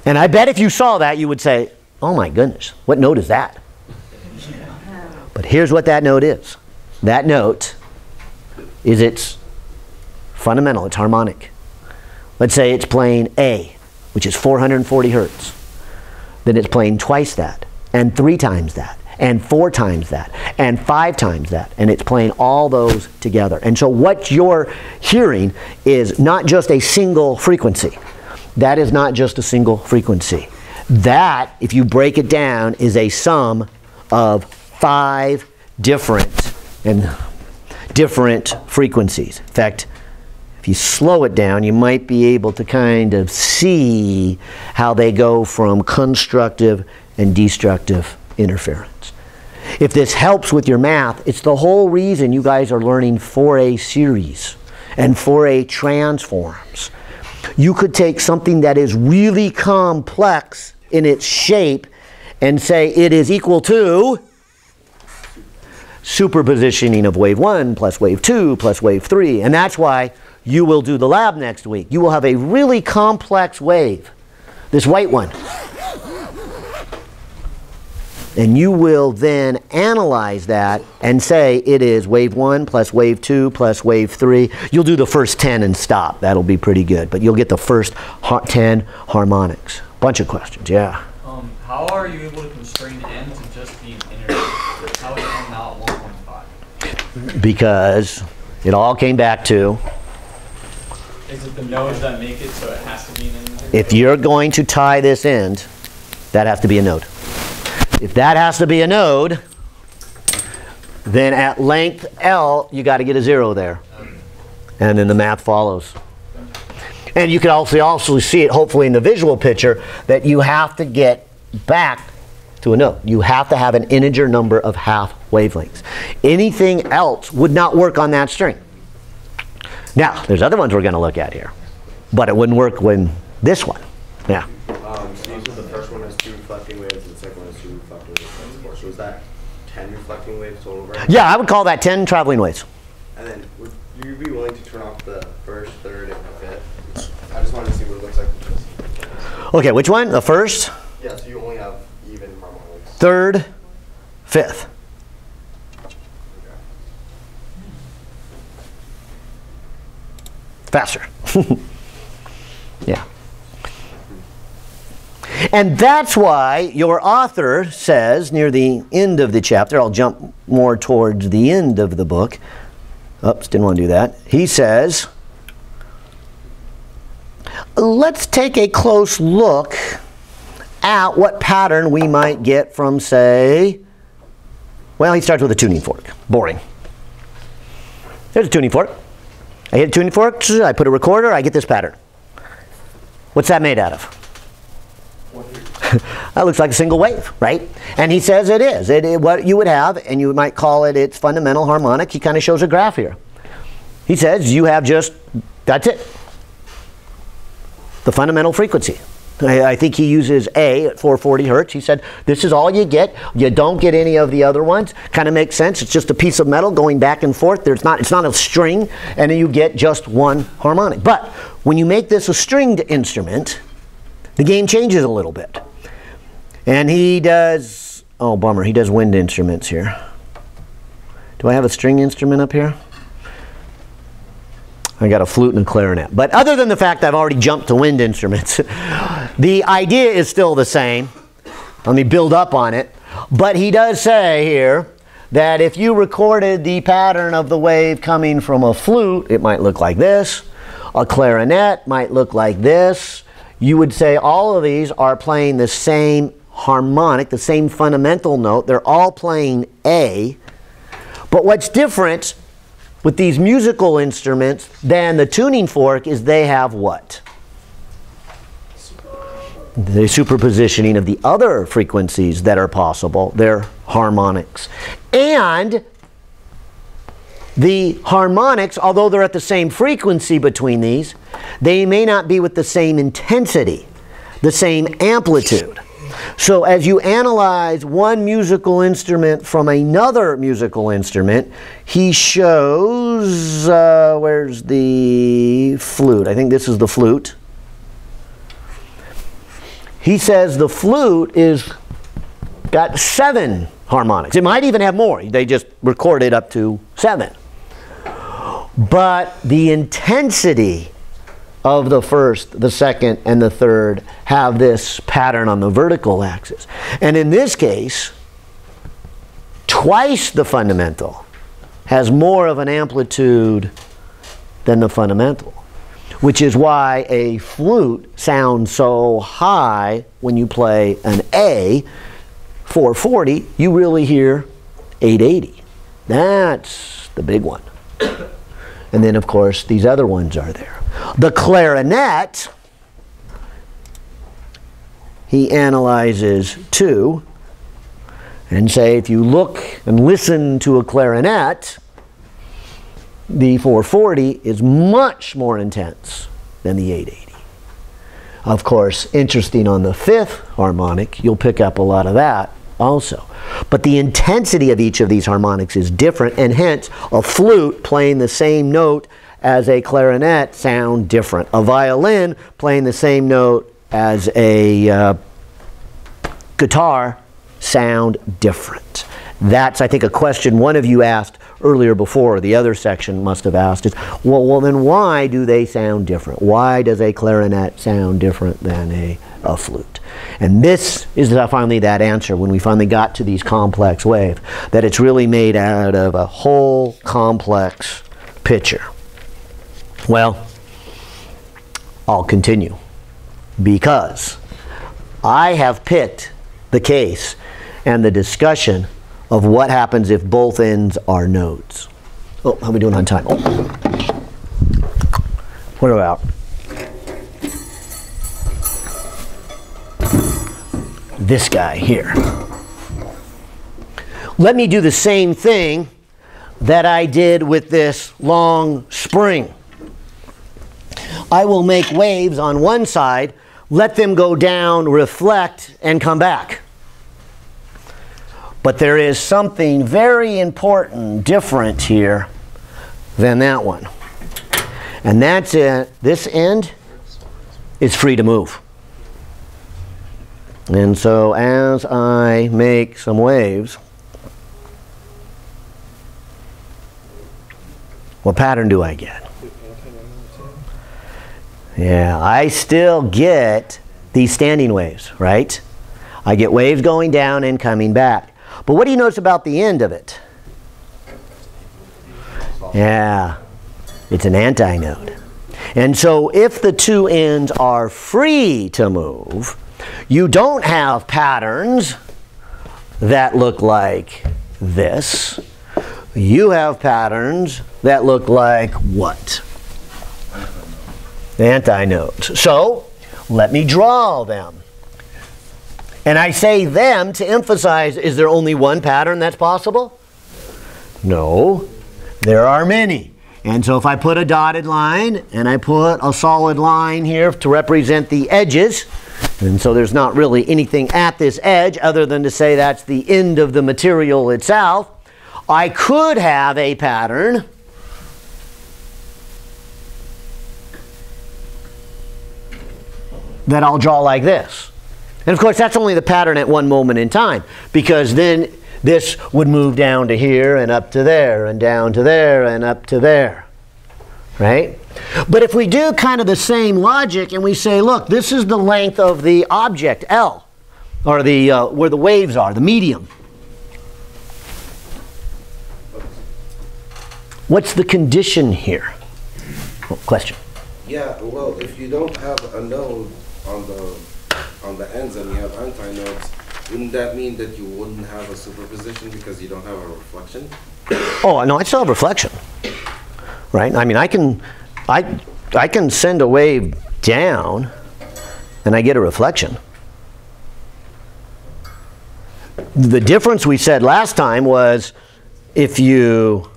And I bet if you saw that, you would say, oh my goodness, what note is that? But here's what that note is. That note is its fundamental, it's harmonic. Let's say it's playing A, which is 440 hertz. Then it's playing twice that, and 3 times that, and 4 times that, and 5 times that. And it's playing all those together. And so what you're hearing is not just a single frequency. That is not just a single frequency. That, if you break it down, is a sum of 5 different frequencies. In fact, if you slow it down, you might be able to kind of see how they go from constructive and destructive interference. If this helps with your math, it's the whole reason you guys are learning Fourier series and Fourier transforms. You could take something that is really complex in its shape and say it is equal to superpositioning of wave 1 plus wave 2 plus wave 3. And that's why you will do the lab next week. You will have a really complex wave, this white one. And you will then analyze that and say it is wave 1 plus wave 2 plus wave 3. You'll do the first 10 and stop. That'll be pretty good. But you'll get the first 10 harmonics. Bunch of questions, yeah.
How are you able to constrain n to just be an integer? How is n not 1.5?
Because it all came back to,
Is it the nodes that make it so it has to be an integer?
if you're going to tie this end, that has to be a node. If that has to be a node, then at length L, you got to get a 0 there. And then the math follows. And you can also see it, hopefully, in the visual picture, that you have to get back to a node. You have to have an integer number of half wavelengths. Anything else would not work on that string. Now, there's other ones we're going to look at here. But it wouldn't work when this one. Yeah.
So the first one has 2 reflecting waves and the second one has 2 reflecting waves. So is that 10 reflecting waves total? Right?
Yeah, I would call that 10 traveling waves.
And then would you be willing to turn off the first, third, and fifth? I just wanted to see what it looks like with this.
Okay, which one? The first?
Yeah, so you only have even harmonics.
Third, fifth. Faster. Yeah. And that's why your author says near the end of the chapter, I'll jump more towards the end of the book. Oops, didn't want to do that. He says, let's take a close look at what pattern we might get from, say, well, he starts with a tuning fork. Boring. There's a tuning fork. I hit a tuning fork, I put a recorder, I get this pattern. What's that made out of? That looks like a single wave, right? And he says it is. What you would have, and you might call it its fundamental harmonic. He kind of shows a graph here. He says you have just, that's it. The fundamental frequency. I think he uses A at 440 hertz. He said, this is all you get. You don't get any of the other ones. Kind of makes sense. It's just a piece of metal going back and forth. It's not a string, and then you get just one harmonic. But when you make this a stringed instrument, the game changes a little bit. And he does, oh bummer, he does wind instruments here. Do I have a string instrument up here? I got a flute and a clarinet. But other than the fact I've already jumped to wind instruments, the idea is still the same. Let me build up on it. But he does say here that if you recorded the pattern of the wave coming from a flute, it might look like this. A clarinet might look like this. You would say all of these are playing the same harmonic, the same fundamental note. They're all playing A. But what's different with these musical instruments than the tuning fork is they have what? The superpositioning of the other frequencies that are possible. They're harmonics. And the harmonics, although they're at the same frequency between these, they may not be with the same intensity, the same amplitude. So as you analyze one musical instrument from another musical instrument, he shows, where's the flute? I think this is the flute. He says the flute is got 7 harmonics. It might even have more. They just recorded up to 7. But the intensity of the first, the second, and the third have this pattern on the vertical axis. And in this case, twice the fundamental has more of an amplitude than the fundamental. which is why a flute sounds so high when you play an A 440, you really hear 880. That's the big one. And then, of course, these other ones are there. The clarinet, he analyzes too, and say if you look and listen to a clarinet, the 440 is much more intense than the 880. Of course, interesting on the fifth harmonic, you'll pick up a lot of that also. But the intensity of each of these harmonics is different, and hence a flute playing the same note as a clarinet sound different. A violin playing the same note as a guitar sound different. That's, I think, a question one of you asked earlier before, the other section must have asked, is, well then why do they sound different? Why does a clarinet sound different than a flute? And this is finally that answer when we finally got to these complex waves, that it's really made out of a whole complex picture. Well, I'll continue, because I have picked the case and the discussion of what happens if both ends are nodes. Oh, how are we doing on time? Oh. What about this guy here? Let me do the same thing that I did with this long spring. I will make waves on one side, let them go down, reflect, and come back. But there is something very important, different here than that one. And that's it. This end is free to move. And so as I make some waves, what pattern do I get? Yeah, I still get these standing waves, right? I get waves going down and coming back. But what do you notice about the end of it? Yeah, it's an antinode. And so if the two ends are free to move, you don't have patterns that look like this. You have patterns that look like what? Antinodes. So let me draw them. And I say them to emphasize, is there only one pattern that's possible? No, there are many. And so if I put a dotted line and I put a solid line here to represent the edges, and so there's not really anything at this edge other than to say that's the end of the material itself, I could have a pattern that I'll draw like this. And of course, that's only the pattern at one moment in time, because then this would move down to here and up to there and down to there and up to there, right? But if we do kind of the same logic and we say, look, this is the length of the object, L, or the where the waves are, the medium. What's the condition here? Oh, question.
Yeah, well, if you don't have a node on the ends and you have antinodes, wouldn't that mean that you wouldn't have a superposition because you don't have a reflection?
Oh, no, I still have reflection, right? I mean, I can send a wave down and I get a reflection. The difference we said last time was if you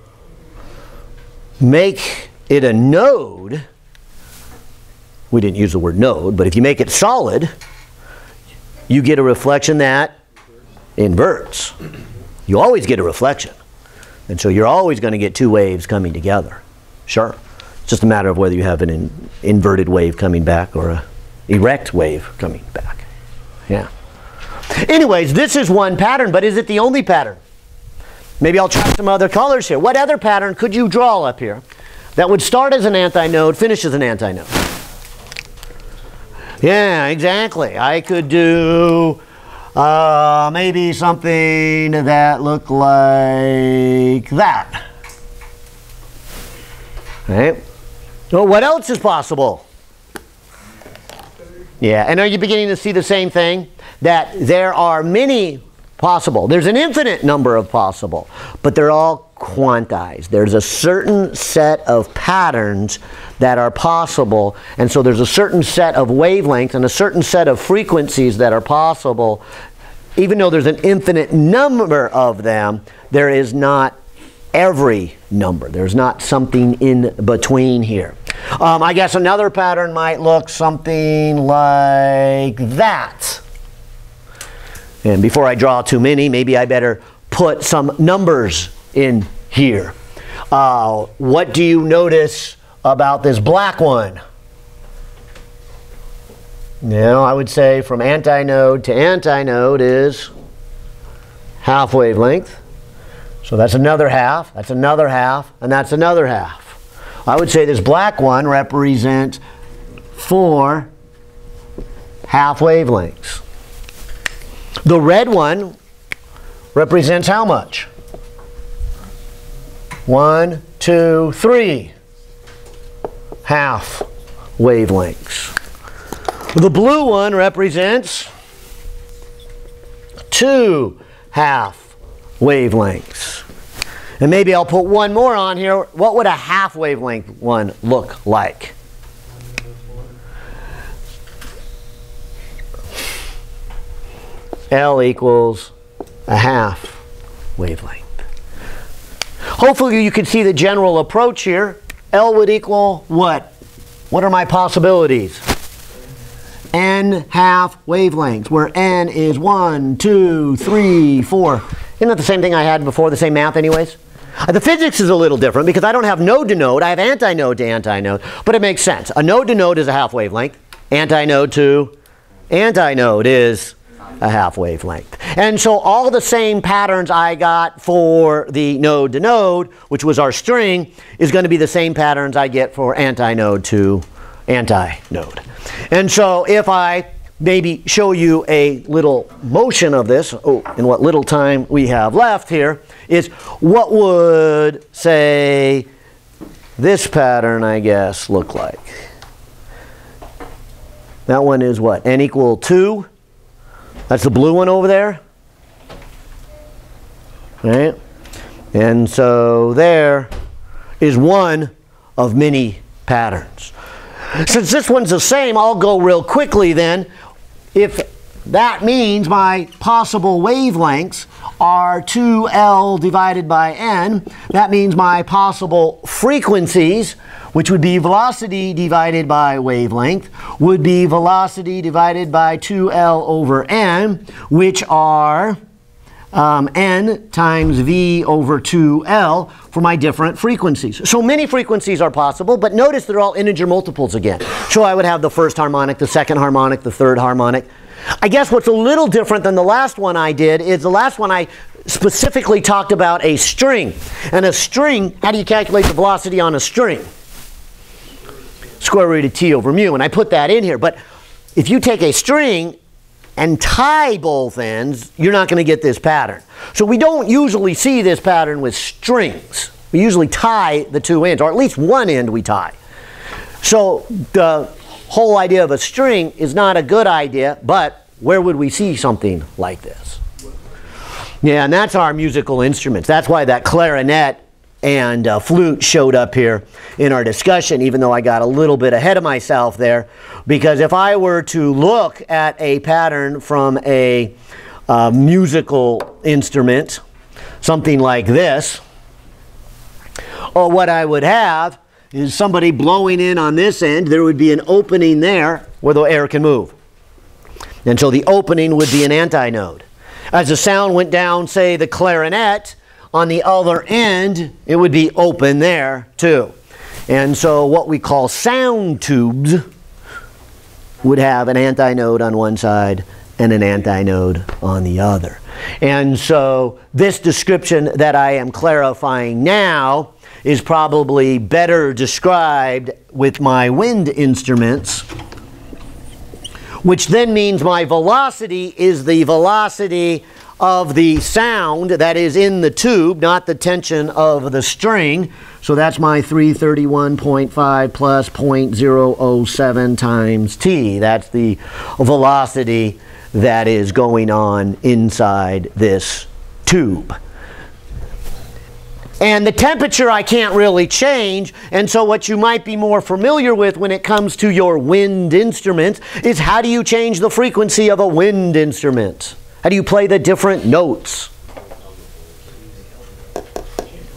make it a node, we didn't use the word node, but if you make it solid, you get a reflection that inverts. You always get a reflection. And so you're always going to get two waves coming together. Sure. It's just a matter of whether you have an inverted wave coming back or an erect wave coming back. Yeah. Anyways, this is one pattern, but is it the only pattern? Maybe I'll try some other colors here. What other pattern could you draw up here that would start as an antinode, finish as an antinode? Yeah, exactly. I could do maybe something that looked like that. Right? So what else is possible? Yeah, and are you beginning to see the same thing? That there are many possible. There's an infinite number of possible, but they're all quantized. There's a certain set of patterns that are possible, and so there's a certain set of wavelengths and a certain set of frequencies that are possible. Even though there's an infinite number of them, there is not every number. There's not something in between here. I guess another pattern might look something like that. And before I draw too many, maybe I better put some numbers in here. What do you notice about this black one? Now, I would say from antinode to antinode is half wavelength. So that's another half, and that's another half. I would say this black one represents 4 half wavelengths. The red one represents how much? 1, 2, 3 half wavelengths. The blue one represents 2 half wavelengths. And maybe I'll put one more on here. What would a half wavelength one look like? L equals a half wavelength. Hopefully you can see the general approach here. L would equal what? What are my possibilities? N half wavelengths, where N is 1, 2, 3, 4. Isn't that the same thing I had before, the same math anyways? The physics is a little different because I don't have node to node, I have antinode to antinode, but it makes sense. A node to node is a half wavelength, antinode to antinode is a half wavelength. And so all the same patterns I got for the node to node, which was our string, is going to be the same patterns I get for antinode to antinode. And so if I maybe show you a little motion of this, in what little time we have left here, is what would, say, this pattern, I guess, look like? That one is what? N equal 2? That's the blue one over there. Right? And so there is one of many patterns. Since this one's the same, I'll go real quickly then. If that means my possible wavelengths are 2L divided by N, that means my possible frequencies, which would be velocity divided by wavelength, would be velocity divided by 2L over N, which are N times V over 2L for my different frequencies. So many frequencies are possible, but notice they're all integer multiples again. So I would have the first harmonic, the second harmonic, the third harmonic. I guess what's a little different than the last one I did is the last one I specifically talked about a string. And a string, how do you calculate the velocity on a string? Square root of t over mu, and I put that in here. But if you take a string and tie both ends, you're not going to get this pattern. So we don't usually see this pattern with strings. We usually tie the two ends, or at least one end we tie. So the whole idea of a string is not a good idea, but where would we see something like this? Yeah, and that's our musical instruments. That's why that clarinet and flute showed up here in our discussion, even though I got a little bit ahead of myself there. Because if I were to look at a pattern from a musical instrument, something like this, or what I would have is somebody blowing in on this end. There would be an opening there where the air can move. And so the opening would be an antinode. As the sound went down, say, the clarinet, on the other end, it would be open there too. And so what we call sound tubes would have an antinode on one side and an antinode on the other. And so this description that I am clarifying now is probably better described with my wind instruments, which then means my velocity is the velocity of the sound that is in the tube, not the tension of the string. So that's my 331.5 plus 0.007 times t. That's the velocity that is going on inside this tube. And the temperature I can't really change, and so what you might be more familiar with when it comes to your wind instruments is how do you change the frequency of a wind instrument? How do you play the different notes?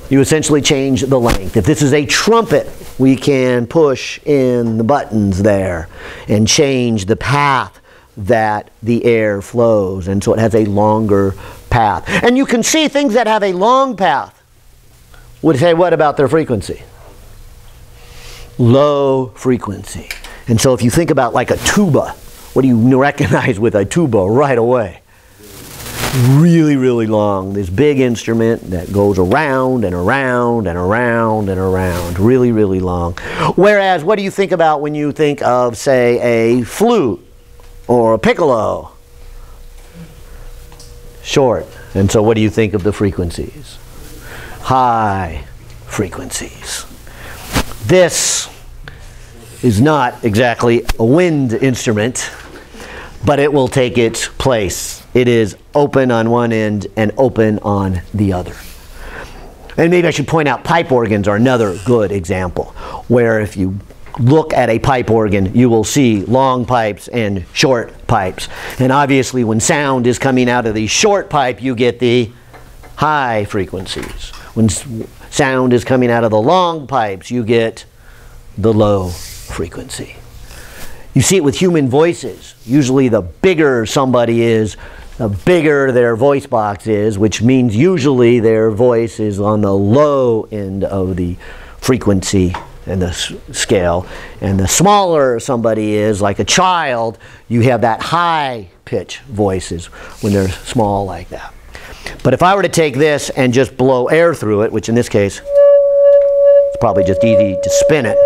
You essentially change the length. If this is a trumpet, we can push in the buttons there and change the path that the air flows, and so it has a longer path. And you can see things that have a long path would say what about their frequency? Low frequency. And so if you think about like a tuba, what do you recognize with a tuba right away? Really, really long. This big instrument that goes around and around and around and around. Really, really long. Whereas what do you think about when you think of, say, a flute or a piccolo? Short. And so what do you think of the frequencies? High frequencies. This is not exactly a wind instrument, but it will take its place. It is open on one end and open on the other. And maybe I should point out pipe organs are another good example, where if you look at a pipe organ, you will see long pipes and short pipes. And obviously when sound is coming out of the short pipe, you get the high frequencies. When sound is coming out of the long pipes, you get the low frequency. You see it with human voices. Usually the bigger somebody is, the bigger their voice box is, which means usually their voice is on the low end of the frequency and the scale. And the smaller somebody is, like a child, you have that high pitch voices when they're small like that. But if I were to take this and just blow air through it, which in this case, it's probably just easy to spin it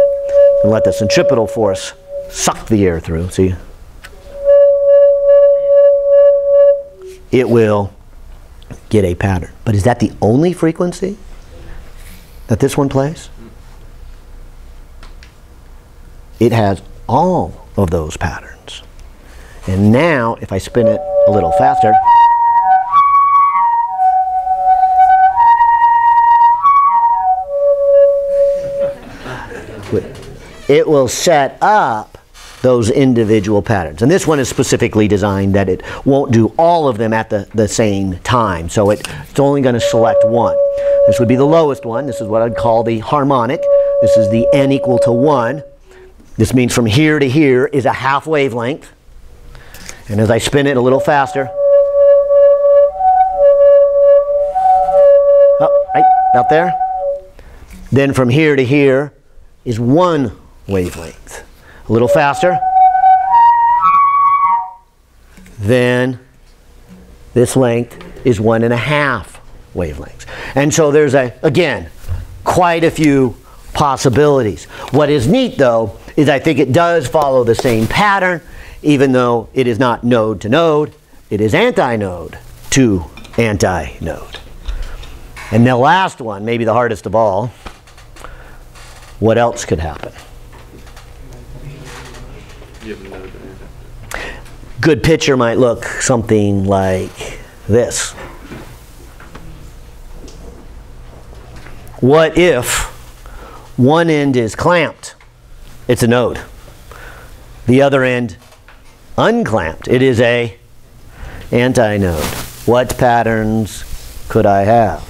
and let the centripetal force suck the air through, see? It will get a pattern. But is that the only frequency that this one plays? It has all of those patterns. And now, if I spin it a little faster, it will set up those individual patterns. And this one is specifically designed that it won't do all of them at the same time. So it's only going to select one. This would be the lowest one. This is what I'd call the harmonic. This is the n equal to 1. This means from here to here is a half wavelength. And as I spin it a little faster, oh, right, about there. Then from here to here is 1 wavelength. A little faster. Then this length is 1.5 wavelengths. And so there's, again, quite a few possibilities. What is neat, though, is I think it does follow the same pattern, even though it is not node to node. It is antinode to antinode. And the last one, maybe the hardest of all, what else could happen? Good picture might look something like this. What if one end is clamped? It's a node. The other end unclamped. It is a antinode. What patterns could I have?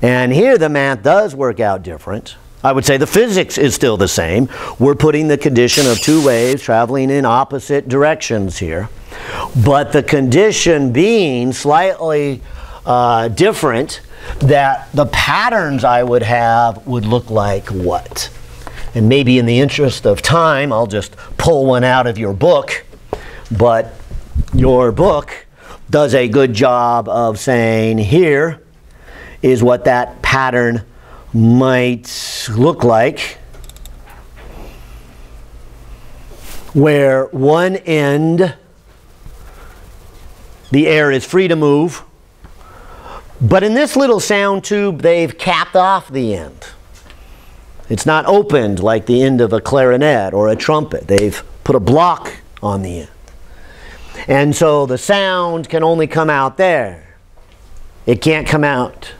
And here the math does work out different. I would say the physics is still the same. We're putting the condition of two waves traveling in opposite directions here. But the condition being slightly different, that the patterns I would have would look like what? And maybe in the interest of time, I'll just pull one out of your book. But your book does a good job of saying here is what that pattern might look like. where one end, the air is free to move. But in this little sound tube, they've capped off the end. It's not opened like the end of a clarinet or a trumpet. They've put a block on the end. And so the sound can only come out there. It can't come out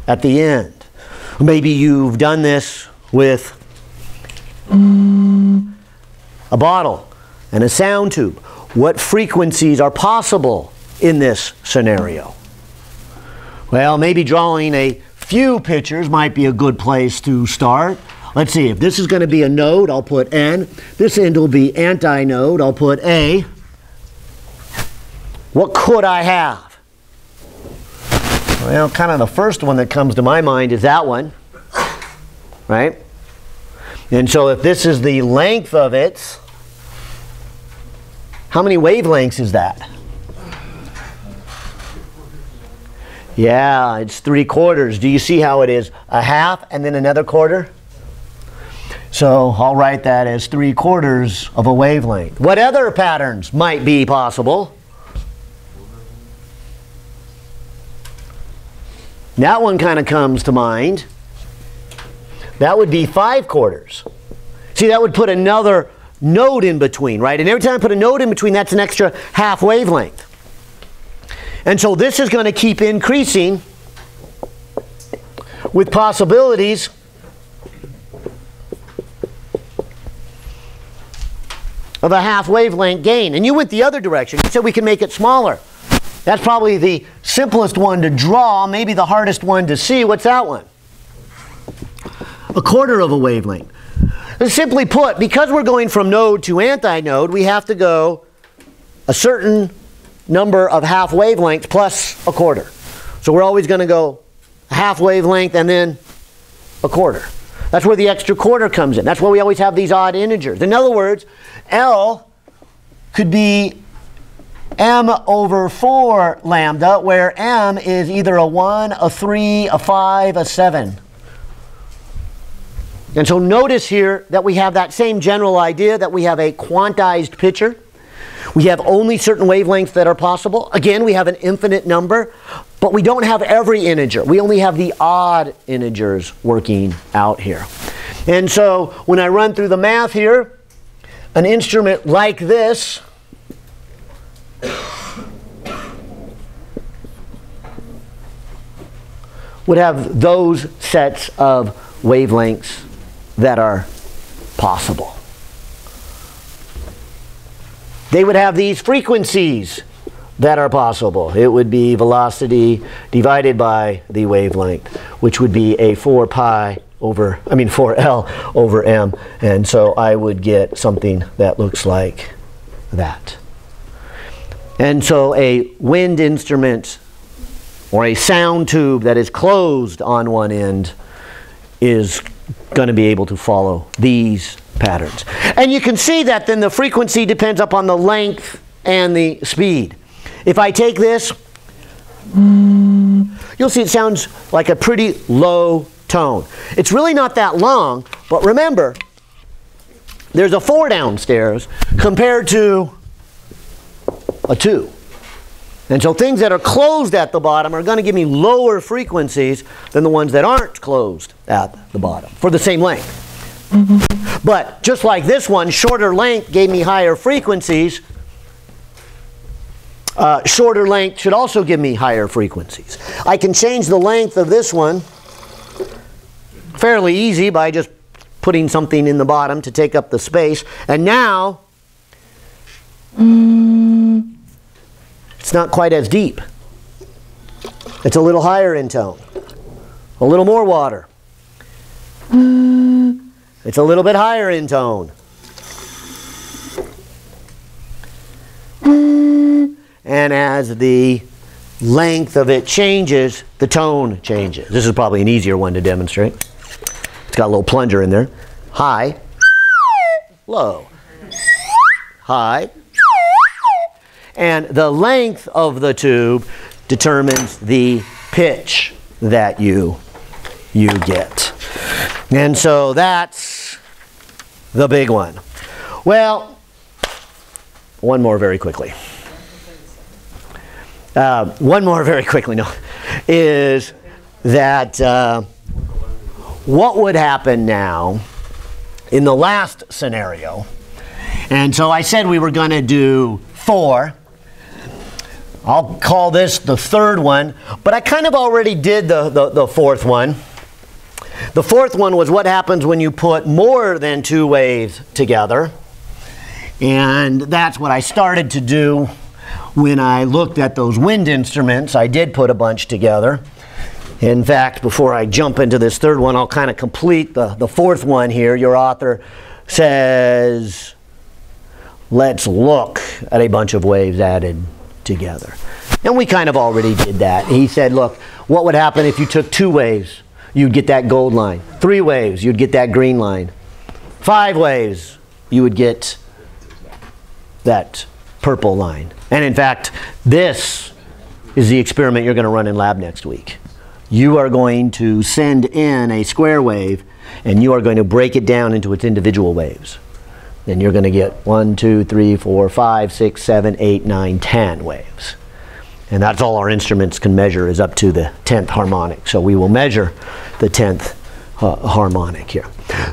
at the end. Maybe you've done this with a bottle and a sound tube. What frequencies are possible in this scenario? Well, maybe drawing a few pictures might be a good place to start. Let's see, if this is going to be a node, I'll put N. This end will be antinode, I'll put A. What could I have? Well, kind of the first one that comes to my mind is that one, right? And so if this is the length of it, how many wavelengths is that? Yeah, it's 3/4. Do you see how it is? A half and then another quarter? So I'll write that as 3/4 of a wavelength. What other patterns might be possible? That one kind of comes to mind. That would be 5/4. See, that would put another node in between, right? And every time I put a node in between, that's an extra half wavelength. And so this is going to keep increasing with possibilities of a half wavelength gain. And you went the other direction. You said we can make it smaller. That's probably the simplest one to draw, maybe the hardest one to see. What's that one? 1/4 of a wavelength. And simply put, because we're going from node to antinode, we have to go a certain number of half wavelengths plus 1/4. So we're always going to go a half wavelength and then 1/4. That's where the extra quarter comes in. That's why we always have these odd integers. In other words, L could be m over 4 lambda, where m is either a 1, a 3, a 5, a 7. And so notice here that we have that same general idea, that we have a quantized picture. We have only certain wavelengths that are possible. Again, we have an infinite number, but we don't have every integer. We only have the odd integers working out here. And so when I run through the math here, an instrument like this would have those sets of wavelengths that are possible. They would have these frequencies that are possible. It would be velocity divided by the wavelength, which would be a 4L over m. And so I would get something that looks like that. And so a wind instrument or a sound tube that is closed on one end is going to be able to follow these patterns. And you can see that then the frequency depends upon the length and the speed. If I take this, you'll see it sounds like a pretty low tone. It's really not that long, but remember, there's a 4 downstairs compared to a 2. And so things that are closed at the bottom are going to give me lower frequencies than the ones that aren't closed at the bottom for the same length. But just like this one, shorter length gave me higher frequencies. Shorter length should also give me higher frequencies. I can change the length of this one fairly easy by just putting something in the bottom to take up the space. And now it's not quite as deep. It's a little higher in tone. A little more water. It's a little bit higher in tone. And as the length of it changes, the tone changes. This is probably an easier one to demonstrate. It's got a little plunger in there. High, low, high. And the length of the tube determines the pitch that you get. And so that's the big one. Well, one more very quickly. One more very quickly, no, is that what would happen now in the last scenario? And so I said we were going to do 4. I'll call this the third one, but I kind of already did the fourth one. The fourth one was what happens when you put more than 2 waves together. And that's what I started to do when I looked at those wind instruments. I did put a bunch together. In fact, before I jump into this third one, I'll kind of complete the fourth one here. Your author says, let's look at a bunch of waves added together. And we kind of already did that. He said, look, what would happen if you took 2 waves? You'd get that gold line. 3 waves, you'd get that green line. 5 waves, you would get that purple line. And in fact, this is the experiment you're going to run in lab next week. You are going to send in a square wave, and you are going to break it down into its individual waves. Then you're going to get 1, 2, 3, 4, 5, 6, 7, 8, 9, 10 waves. And that's all our instruments can measure, is up to the 10th harmonic. So we will measure the 10th harmonic here.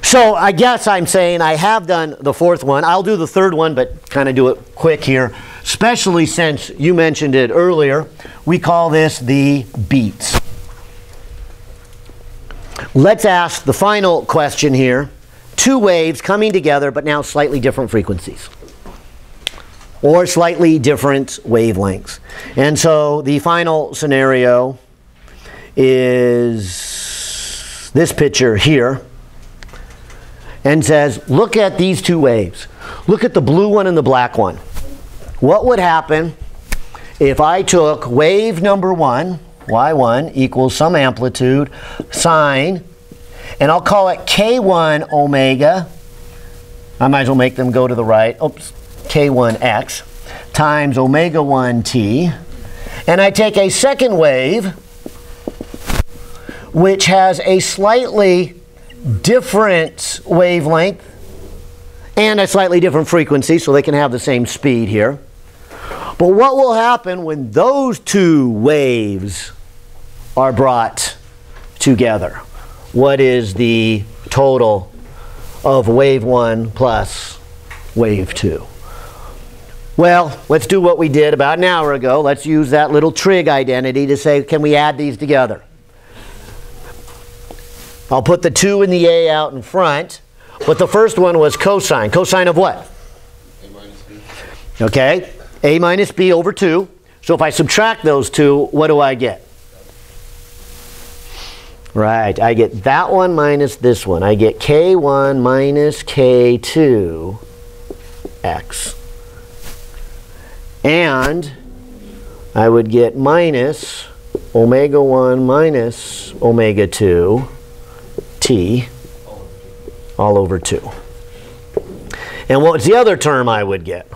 So I guess I'm saying I have done the fourth one. I'll do the third one, but kind of do it quick here, especially since you mentioned it earlier. We call this the beats. Let's ask the final question here. 2 waves coming together, but now slightly different frequencies, or slightly different wavelengths. And so the final scenario is this picture here, and says, look at these 2 waves. Look at the blue one and the black one. What would happen if I took wave number 1, y1 equals some amplitude, sine, and I'll call it k1 omega. I might as well make them go to the right. Oops, k1x times omega 1t. And I take a second wave, which has a slightly different wavelength and a slightly different frequency, so they can have the same speed here. But what will happen when those 2 waves are brought together? What is the total of wave 1 plus wave 2? Well, let's do what we did about an hour ago. Let's use that little trig identity to say, can we add these together? I'll put the 2 and the a out in front, but the first one was cosine. Cosine of what?
A minus b.
Okay, a minus b over 2. So if I subtract those 2, what do I get? Right, I get that one minus this one. I get k1 minus k2 x. And I would get minus omega 1 minus omega 2 t all over 2. And what's the other term I would get?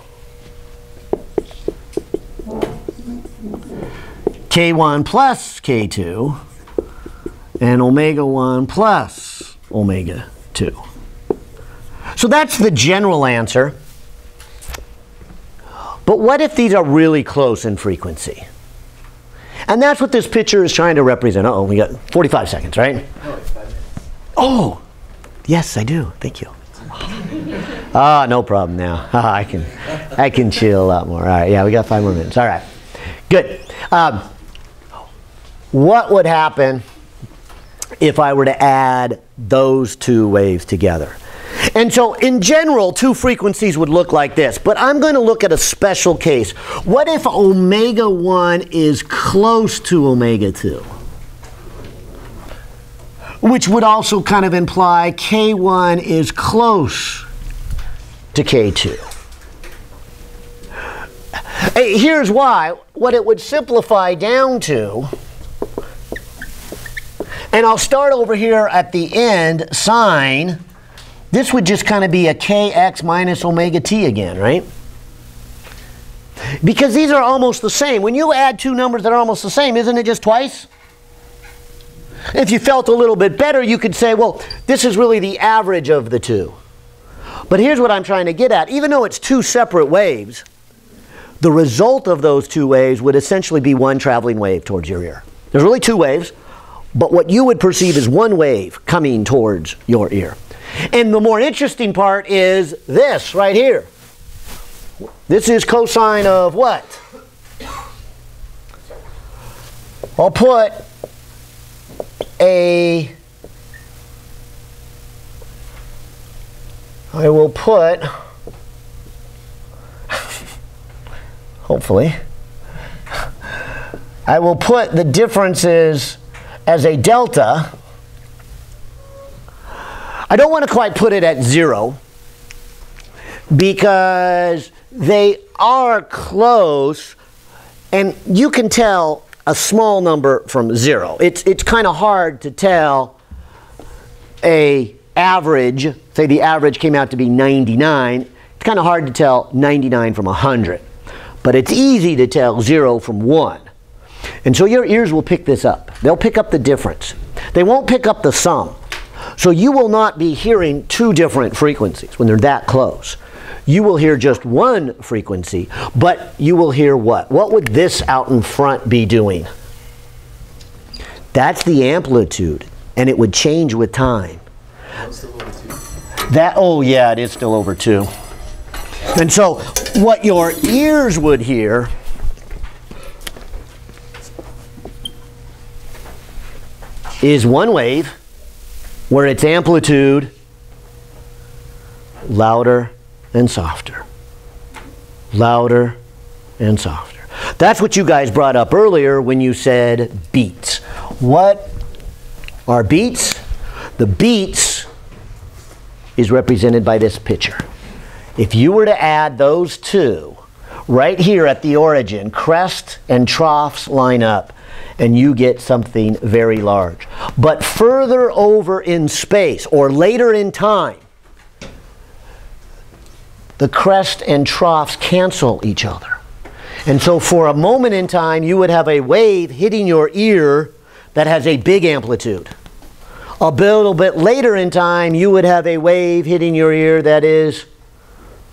k1 plus k2 and omega 1 plus omega 2. So that's the general answer. But what if these are really close in frequency? And that's what this picture is trying to represent. Uh-oh, we got 45 seconds, right? Oh, yes, I do. Thank you. No problem now. I can chill a lot more. All right, yeah, we got 5 more minutes. All right, good. What would happen if I were to add those 2 waves together? And so in general, 2 frequencies would look like this, but I'm going to look at a special case. What if omega 1 is close to omega 2? Which would also kind of imply k1 is close to k2. Here's why. What it would simplify down to, and I'll start over here at the end, sine. This would just kind of be a kx minus omega t again, right? Because these are almost the same. When you add 2 numbers that are almost the same, isn't it just twice? If you felt a little bit better, you could say, well, this is really the average of the 2. But here's what I'm trying to get at. Even though it's 2 separate waves, the result of those two waves would essentially be one traveling wave towards your ear. There's really two waves, but what you would perceive is one wave coming towards your ear. And the more interesting part is this right here. This is cosine of what? I'll put I will put, hopefully, I will put the differences as a delta. I don't want to quite put it at 0 because they are close, and you can tell a small number from 0. It's kind of hard to tell a average, say the average came out to be 99. It's kind of hard to tell 99 from 100. But it's easy to tell 0 from 1. And so your ears will pick this up. They'll pick up the difference. They won't pick up the sum. So you will not be hearing two different frequencies when they're that close. You will hear just one frequency, but you will hear what? What would this out in front be doing? That's the amplitude, and it would change with time.
That's still over 2.
That, oh yeah, it is still over 2. And so what your ears would hear is one wave where its amplitude louder and softer. Louder and softer. That's what you guys brought up earlier when you said beats. What are beats? The beats is represented by this picture. If you were to add those two right here at the origin, crest and troughs line up, and you get something very large. But further over in space, or later in time, the crest and troughs cancel each other. And so for a moment in time, you would have a wave hitting your ear that has a big amplitude. A little bit later in time, you would have a wave hitting your ear that is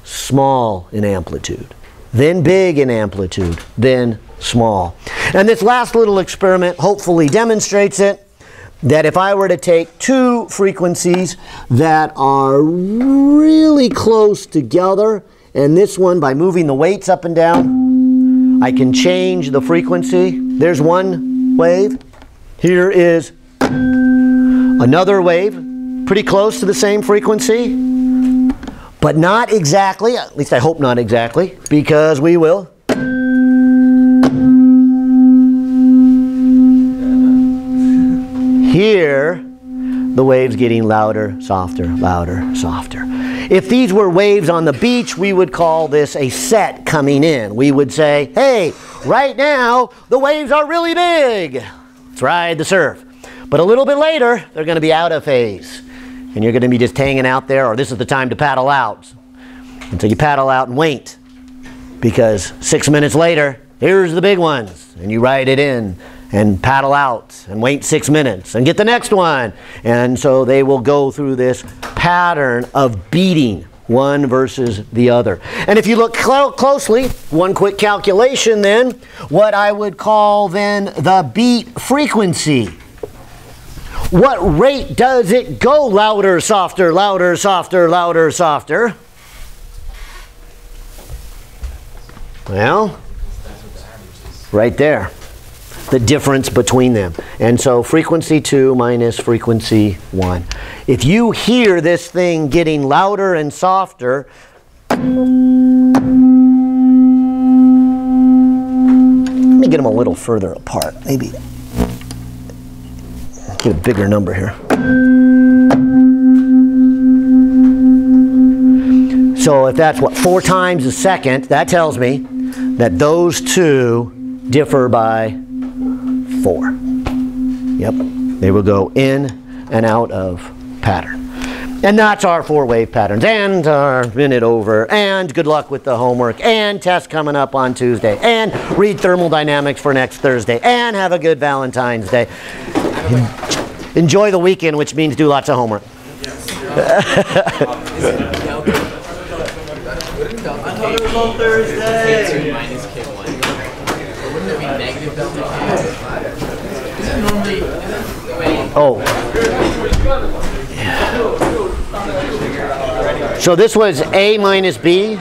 small in amplitude, then big in amplitude, then small. And this last little experiment hopefully demonstrates it, that if I were to take two frequencies that are really close together, and this one, by moving the weights up and down, I can change the frequency. There's one wave. Here is another wave, pretty close to the same frequency, but not exactly, at least I hope not exactly, because we will hear the waves getting louder, softer, louder, softer. If these were waves on the beach, we would call this a set coming in. We would say, hey, right now the waves are really big. Let's ride the surf. But a little bit later, they're going to be out of phase. And you're going to be just hanging out there, or this is the time to paddle out. And so you paddle out and wait. Because 6 minutes later, here's the big ones. And you ride it in and paddle out and wait 6 minutes and get the next one. And so they will go through this pattern of beating one versus the other. And if you look closely, one quick calculation then, what I would call then the beat frequency. What rate does it go louder, softer, louder, softer, louder, softer? Well, right there. The difference between them. And so frequency 2 minus frequency 1. If you hear this thing getting louder and softer, let me get them a little further apart. Maybe get a bigger number here. So if that's what, 4 times a second, that tells me that those two differ by 4. Yep, they will go in and out of pattern. And that's our 4 wave patterns, and our minute over, and good luck with the homework, and test coming up on Tuesday, and read thermodynamics for next Thursday, and have a good Valentine's Day. Enjoy the weekend, which means do lots of homework.
Wouldn't delta
I thought it was on Thursday.
K2 minus K1? Or wouldn't it be negative delta K? Isn't normally, isn't the way...
Oh. Yeah. So this was A minus B.